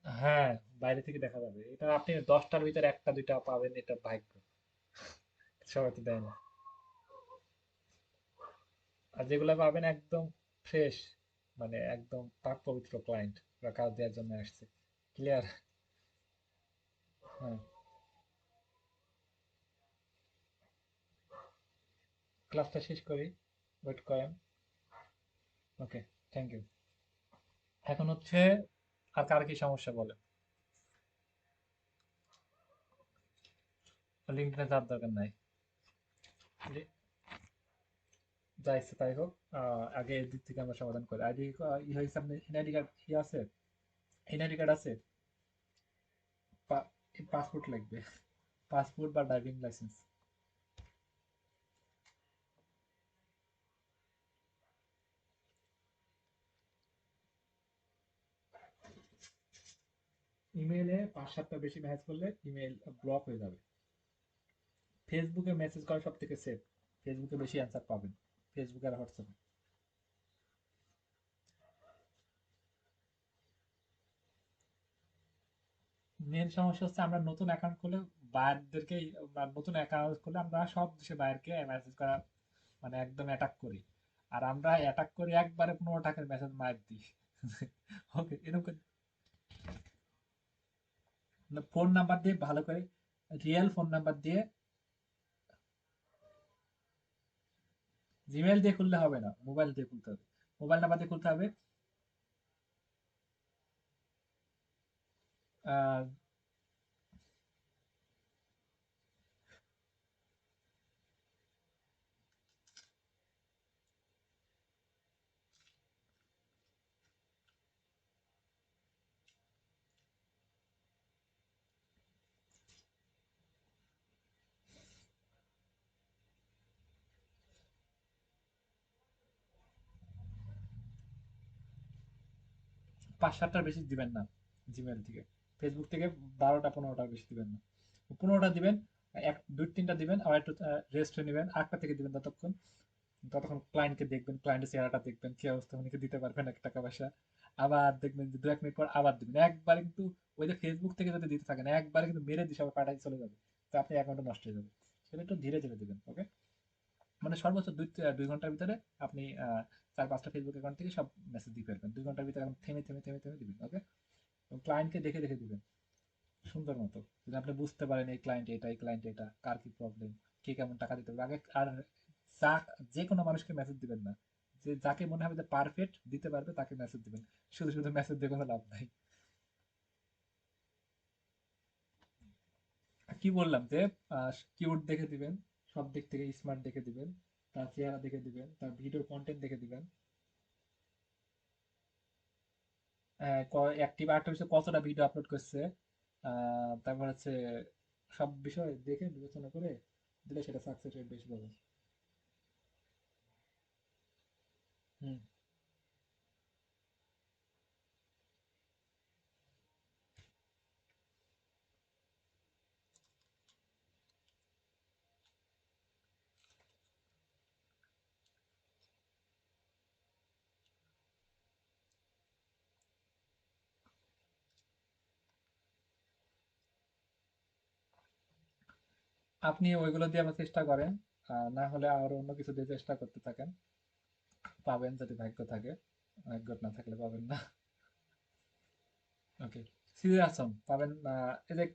হ্যাঁ, বাইরে থেকে দেখা যাবে, এটা আপনি 10টার ভিতরে একটা দুইটা পাবেন, এটা ভাগ্য, সবাই তো দেয় না। আর যেগুলো পাবেন একদম ফ্রেশ, মানে একদম পাক পবিত্র ক্লায়েন্ট, ওরা কাজ দেওয়ার জন্য আসছে। ক্লিয়ার? হ্যাঁ, ক্লাসটা শেষ করি, ওয়েট করেন। ওকে, থ্যাংক ইউ। এখন হচ্ছে আর কার কি সমস্যা বলে। লিঙ্কডইনে যাওয়ার দরকার নাই। লি- যা ইচ্ছে তাই হোক, আগে এই দিক থেকে আমরা সমাধান করি। আইডি ই হয়েছে, আপনি এনআইডি কার্ড ই আছে? এনআইডি কার্ড আছে? পাসপোর্ট লাগবে, পাসপোর্ট বা ড্রাইভিং লাইসেন্স। ইমেইলে 5-7টা বেশি মেসেজ করলে ইমেইল ব্লক হয়ে যাবে। ফেসবুকে মেসেজ করা সব থেকে সেফ, ফেসবুকে বেশি অ্যান্সার পাবেন, ফেসবুকে আর হোয়াটসঅ্যাপে। মেন সমস্যা হচ্ছে আমরা নতুন অ্যাকাউন্ট খুলে বায়ারদেরকে, নতুন অ্যাকাউন্ট খুলে আমরা সব দেশে বায়ারকে মেসেজ করা, মানে একদম অ্যাটাক করি। আর আমরা অ্যাটাক করি একবারে 15 টাকার মেসেজ মার দিই। ওকে, এরকম ফোন নাম্বার দিয়ে ভালো করে, রিয়েল ফোন নাম্বার দিয়ে। জিমেল দিয়ে খুললে হবে না, মোবাইল দিয়ে খুলতে হবে, মোবাইল নাম্বার দিয়ে খুলতে হবে। আহ, 5-7টার বেশি দিবেন না জিমেল থেকে। ফেসবুক থেকে 12টা 15টার বেশি দিবেন না। 15টা দিবেন, 2-3টা দিবেন, আবার একটু রেস্ট নেবেন, 8টা থেকে দিবেন। ততক্ষণ ততক্ষণ ক্লায়েন্টকে দেখবেন, ক্লায়েন্টের চেহারাটা দেখবেন কি অবস্থা, উনিকে দিতে পারবেন এক টাকা পয়সা। আবার দেখবেন যে 2-1 মিনিট পর আবার দিবেন একবার, কিন্তু ওই যে ফেসবুক থেকে যদি দিতে থাকেন একবারে কিন্তু মেরে দিয়ে সবাই পাঠাই চলে যাবে, তো আপনি অ্যাকাউন্টটা নষ্ট হয়ে যাবে। সেটা একটু ধীরে ধীরে দিবেন, ওকে? মানে সর্বোচ্চ 2 ঘন্টার ভিতরে আপনি 4-5টা ফেসবুক অ্যাকাউন্ট থেকে সব মেসেজ দিয়ে ফেলবেন। 2 ঘন্টার ভিতরে এখন থেমে থেমে থেমে থেমে দিবেন, ওকে? ক্লায়েন্টকে দেখে দেখে দিবেন সুন্দর মতো, যদি আপনি বুঝতে পারেন এই ক্লায়েন্ট এটা, এই ক্লায়েন্ট এটা, কার কি প্রবলেম, কে কেমন টাকা দিতে পারবে আগে। আর যা, যে কোনো মানুষকে মেসেজ দিবেন না, যে যাকে মনে হবে যে পারফেক্ট দিতে পারবে তাকে মেসেজ দিবেন। শুধু শুধু মেসেজ দিয়ে কোনো লাভ নাই। কি বললাম যে কিউট দেখে দিবেন, সব দিক থেকে স্মার্ট দেখে দিবেন, তার চেহারা দেখে দিবেন, তার ভিডিও কন্টেন্ট দেখে দিবেন। অ্যাক্টিভ আর্ট হচ্ছে কতটা ভিডিও আপলোড করছে, তারপর হচ্ছে সব বিষয় দেখে বিবেচনা করে দিলে সেটা সাকসেস রেট বেশি পাবে। হুম। আপনি ওইগুলো দিয়ে আবার চেষ্টা করেন, না হলে আরো অন্য কিছু দিয়ে চেষ্টা করতে থাকেন, পাবেন যদি ভাগ্য থাকে, ভাগ্য না থাকলে পাবেন না। ওকে, সিরিয়াস হন, পাবেন। এই যে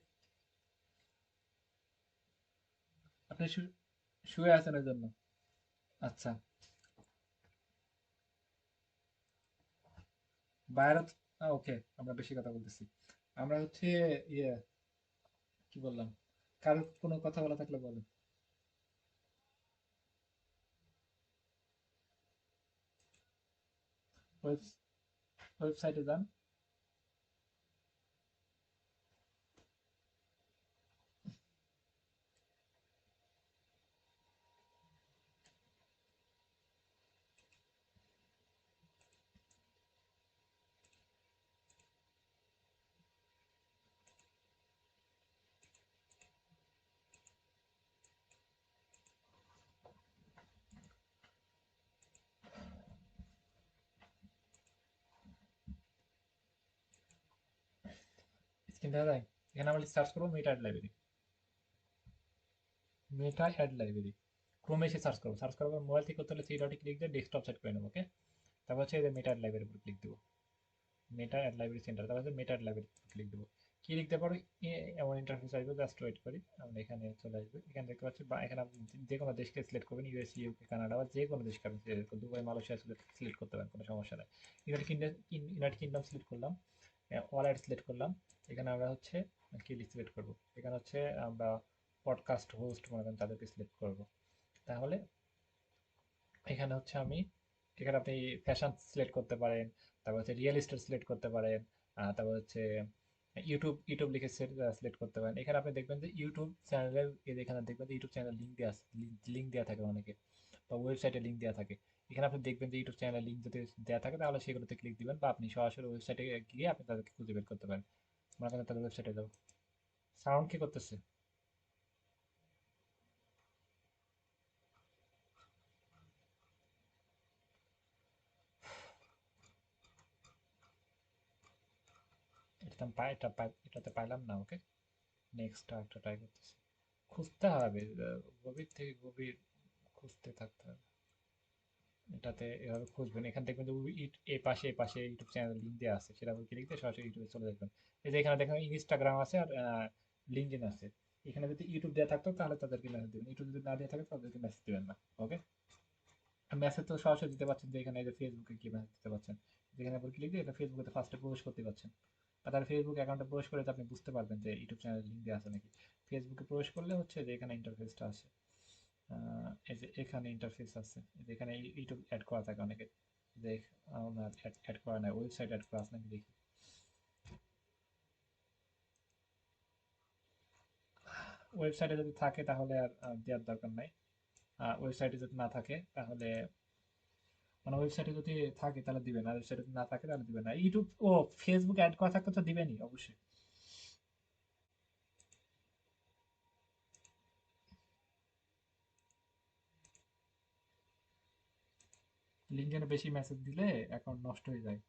আপনি শুয়ে আছেন ওই জন্য। আচ্ছা, বাইরে, ওকে, আমরা বেশি কথা বলতেছি। আমরা হচ্ছে ইয়ে, কি বললাম, কারোর কোনো কথা বলা থাকলে বলেন। ওয়েবসাইটে যান। স্ক্রিন দেখা যায়? এখানে আমরা সার্চ করবো মেটা অ্যাড লাইব্রেরি, মেটা অ্যাড লাইব্রেরি। ক্রোমে এসে সার্চ করবো, মোবাইল থেকে করতে হলে থ্রি ডটে ক্লিক দিয়ে ডেস্কটপ সেট করে নেবো। ওকে, তারপর হচ্ছে এই যে মেটা লাইব্রেরির উপর ক্লিক দেবো, মেটা অ্যাড লাইব্রেরি সেন্টার, তারপর হচ্ছে মেটা লাইব্রেরি ক্লিক দেবো। কি লিখতে পারো, এমন ইন্টারফেস আসবে, জাস্ট ওয়েট করি, আমরা এখানে চলে আসবে। এখানে দেখতে পাচ্ছি, বা এখানে আপনি যে কোনো দেশকে সিলেক্ট করবেন, ইউএস, ইউকে, কানাডা, বা যে কোনো দেশকে আপনি দুবাই, মালয়েশিয়া সিলেক্ট করতে পারেন, কোনো সমস্যা নেই। ইউনাইটেড কিংডম সিলেক্ট করলাম, অল অ্যাড সিলেক্ট করলাম। এখানে আমরা হচ্ছে কি সিলেক্ট করবো, এখানে হচ্ছে আমরা পডকাস্ট হোস্ট মনে করেন তাদেরকে সিলেক্ট করবো। তাহলে এখানে হচ্ছে আমি, এখানে আপনি ফ্যাশন সিলেক্ট করতে পারেন, তারপর হচ্ছে রিয়েল এস্টেট সিলেক্ট করতে পারেন, তারপর হচ্ছে ইউটিউব লিখে সিলেক্ট করতে পারেন। এখানে আপনি দেখবেন যে ইউটিউব চ্যানেলের, এখানে দেখবেন যে ইউটিউব চ্যানেল লিঙ্ক দেওয়া আছে, লিঙ্ক দেওয়া থাকে অনেকে, বা ওয়েবসাইটে লিঙ্ক দেওয়া থাকে। এখানে আপনি দেখবেন যে ইউটিউব চ্যানেলের লিঙ্ক যদি দেওয়া থাকে তাহলে সেগুলোতে ক্লিক দিবেন, বা আপনি সরাসরি ওয়েবসাইটে গিয়ে আপনি তাদেরকে খুঁজে বের করতে পারেন। মনে করেন তাদের ওয়েবসাইটে যাবো। সাউন্ড কি করতেছে? এটাতে পাইলাম না। ওকে, নেক্সট আরেকটা ট্রাই করতেছি। খুঁজতে হবে, গভীর থেকে গভীর খুঁজতে থাকতে হবে। এটাতে এভাবে খুঁজবেন, এখানে দেখবেন যে এ পাশে ইউটিউব চ্যানেল লিঙ্ক দেওয়া আছে, সেটা উপর ক্লিক দিয়ে সরাসরি ইউটিউবে চলে যাবেন। এই যে এখানে দেখেন ইনস্টাগ্রাম আছে আর লিঙ্কডইন আছে। এখানে যদি ইউটিউব দেওয়া থাকতো তাহলে তাদেরকে মেসেজ দিবেন, ইউটিউব যদি না দেওয়া থাকে তাদেরকে মেসেজ দিবেন না। ওকে, মেসেজ তো সরাসরি দিতে পারছেন, যে এখানে এই যে ফেসবুকে কি মেসেজ দিতে পারছেন, যেখানে উপর ক্লিক দিয়ে এটা ফেসবুকে ফার্স্টে প্রবেশ করতে পারছেন। আর তার ফেসবুক অ্যাকাউন্টে প্রবেশ করে তো আপনি বুঝতে পারবেন যে ইউটিউব চ্যানেল লিঙ্ক দেওয়া আছে নাকি। ফেসবুকে প্রবেশ করলে হচ্ছে যে এখানে ইন্টারফেসটা আছে, এই যে এখানে ইন্টারফেস আছে, এই যে এখানে ইউটিউব অ্যাড করা থাকে অনেকে, যে আমার অ্যাড করা নাই, ওয়েবসাইট অ্যাড করা আছে নাকি দেখি। ওয়েবসাইটে যদি থাকে তাহলে আর দেওয়ার দরকার নাই। ওয়েবসাইটে যদি না থাকে তাহলে, মানে ওয়েবসাইটে যদি থাকে তাহলে দিবেন, আর ওয়েবসাইটে যদি না থাকে তাহলে দিবেন না। ইউটিউব ও ফেসবুক অ্যাড করা থাকলে তো দিবেনই অবশ্যই। লিঙ্কডইনে বেশি মেসেজ দিলে অ্যাকাউন্ট নষ্ট হয়ে যায়,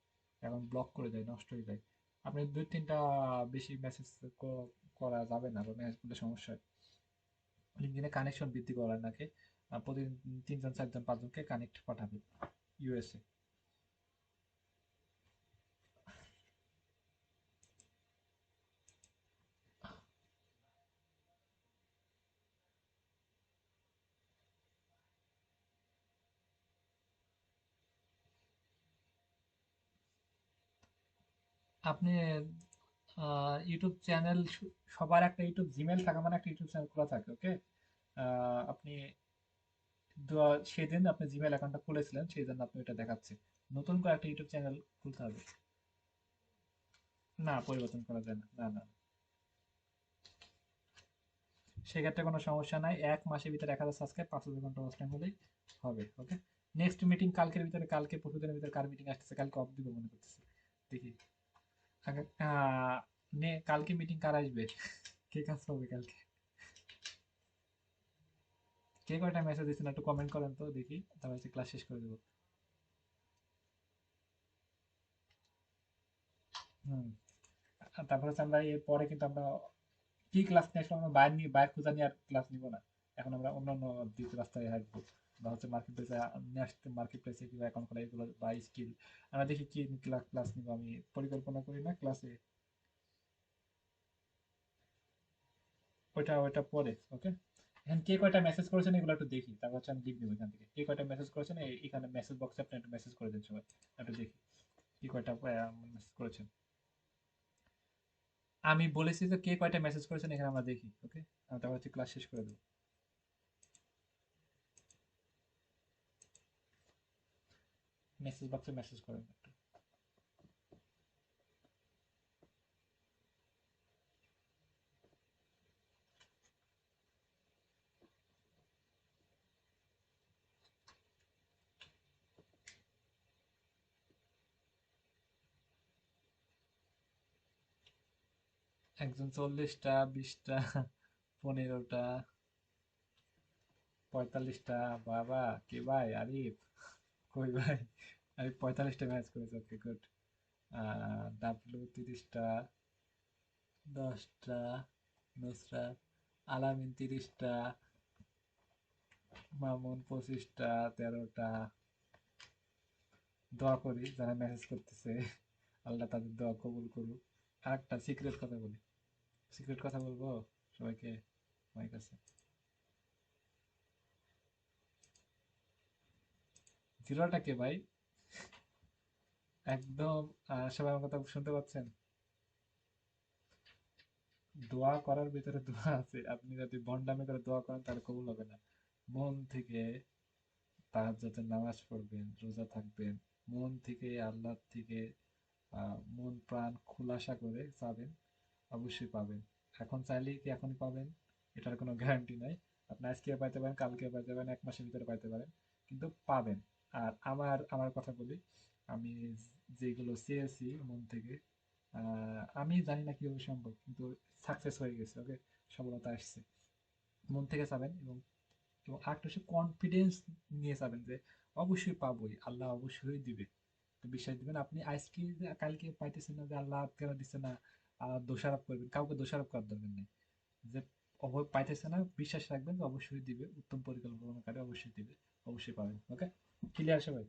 অ্যাকাউন্ট ব্লক করে দেয়, নষ্ট হয়ে যায়। আপনি দুই তিনটা বেশি মেসেজ করা যাবে না, বা মেসেজ করলে সমস্যা হয়। লিঙ্কডইনে কানেকশন বৃদ্ধি করার নাকি প্রতিদিন তিনজন চারজন পাঁচজনকে কানেক্ট পাঠাবে ইউএসএ। আপনি ইউটিউব চ্যানেল, সবার একটা ইউটিউব জিমেল থাকা মানে একটা ইউটিউব চ্যানেল খোলা থাকে। ওকে, আপনি সেদিন আপনি জিমেল অ্যাকাউন্টটা খুলেছিলেন, সেই জন্য আপনি এটা দেখাচ্ছে। নতুন করে একটা ইউটিউব চ্যানেল খুলতে হবে। না, পরিবর্তন করা যায় না, না না। সেক্ষেত্রে কোনো সমস্যা নাই, 1 মাসের ভিতরে 1000 সাবস্ক্রাইব, 5,000 ঘন্টা ওয়াচ টাইম হলেই হবে। ওকে, নেক্সট মিটিং কালকের ভিতরে, কালকে পরশুদিনের ভিতরে কার মিটিং আসতেছে, কালকে অফ দিব মনে করতেছি, দেখি। কালকে মিটিং কার আসবে, কে কাজ হবে কালকে, কে কয়টা মেসেজ দিচ্ছেন একটু কমেন্ট করেন তো দেখি, তাহলে ক্লাস শেষ করে দেবো। হুম, আর তারপরে হচ্ছে আমরা এর পরে কিন্তু আমরা কি ক্লাস নিয়ে আসবো, আমরা বাইরে নিয়ে, বাইরে খোঁজা নিয়ে আর ক্লাস নিব না। এখন আমরা অন্যান্য দ্বিতীয় রাস্তায় হাঁটবো, বা হচ্ছে মার্কেট প্লেসে নিয়ে আসতে, মার্কেট প্লেসে কিংবা অ্যাকাউন্ট খোলা, এগুলো বা স্কিল আমরা দেখি কি ক্লাস নিবো। আমি পরিকল্পনা করি না ক্লাসে, ওইটা পরে। ওকে, এখন কে কয়টা মেসেজ করেছেন এগুলো একটু দেখি, তারপর হচ্ছে আমি লিখ দিব এখান থেকে, কে কয়টা মেসেজ করেছেন এখানে মেসেজ বক্সে আপনি একটু মেসেজ করে দিন সবাই, একটু দেখি কি কয়টা মেসেজ করেছেন। আমি বলেছি যে কে কয়টা মেসেজ করেছেন এখানে আমরা দেখি। ওকে, তারপর হচ্ছে ক্লাস শেষ করে দেবো। মেসেজ বক্সে মেসেজ করেন একটু। একজন 40টা, 20টা, 15টা, 45টা। বাবা, কে ভাই? আরিফ? কই ভাই? আরিফ 45টা ম্যাচ করেছে। ওকে, গুড। ডাব্লু 30টা, 10টা, নুসরাত, আলামিন 30টা, মামুন 25টা 13টা। দোয়া করি যারা মেসেজ করতেছে, আল্লাহ তাদের দোয়া কবুল করুক। আরেকটা সিক্রেট কথা বলি, সিক্রেট কথা বলবো সবাইকে, মাইক আছে। জিরোটা কে ভাই? একদম সবাই আমার কথা শুনতে পাচ্ছেন? দোয়া করার ভিতরে দোয়া আছে, আপনি যদি ভন্ডামি করে দোয়া করেন তাহলে কবুল হবে না। মন থেকে তাহাজ্জুদের নামাজ পড়বেন, রোজা থাকবেন, মন থেকে আল্লাহর থেকে মন প্রাণ খোলাসা করে চাবেন, অবশ্যই পাবেন। এখন চাইলেই কি এখনই পাবেন এটার কোনো গ্যারান্টি নাই। আপনি আজকে পাইতে পারেন, কালকে পাইতে পারেন, 1 মাসের ভিতরে পাইতে পারেন, কিন্তু পাবেন। আর আমার আমার কথা বলি, আমি যেগুলো চেয়েছি মন থেকে, আমি জানি না কিভাবে সম্ভব, কিন্তু সাকসেস হয়ে গেছে। ওকে, সফলতা আসছে। মন থেকে চাবেন, এবং এবং আরেকটা হচ্ছে কনফিডেন্স নিয়ে যাবেন যে অবশ্যই পাবোই, আল্লাহ অবশ্যই দিবে। তো বিশ্বাস দিবেন। আপনি আজকে যে কালকে পাইতেছেন না যে আল্লাহ কেন দিচ্ছে না, দোষারোপ করবেন, কাউকে দোষারোপ করার দরকার নেই। যে পাইতেছে না, বিশ্বাস রাখবেন যে অবশ্যই দিবে, উত্তম পরিকল্পনাকারী অবশ্যই দিবে, অবশ্যই পাবেন। ওকে, ক্লিয়ার সবাই?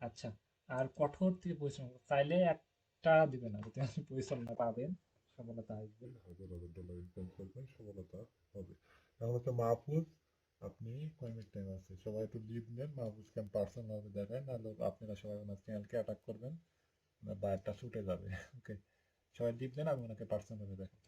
আচ্ছা, আর কঠোর থেকে পরিশ্রম চাইলে একটা দিবে না, যদি আপনি পরিশ্রম না পাবেন, সফলতা আসবে।
$1,000 ইনকাম করবেন, সফলতা হবে। এখন হচ্ছে মাহফুজ, আপনি কয় মিনিট টাইম আছে? সবাই একটু লিভ নেন, মাহফুজকে আমি পার্সোনালি দেখাই, নাহলে আপনারা সবাই ওনার চ্যানেলকে অ্যাটাক করবেন, বায়ারটা ছুটে যাবে। ওকে, সবাই লিভ নেন, আমি ওনাকে পার্সোনালি দেখাই।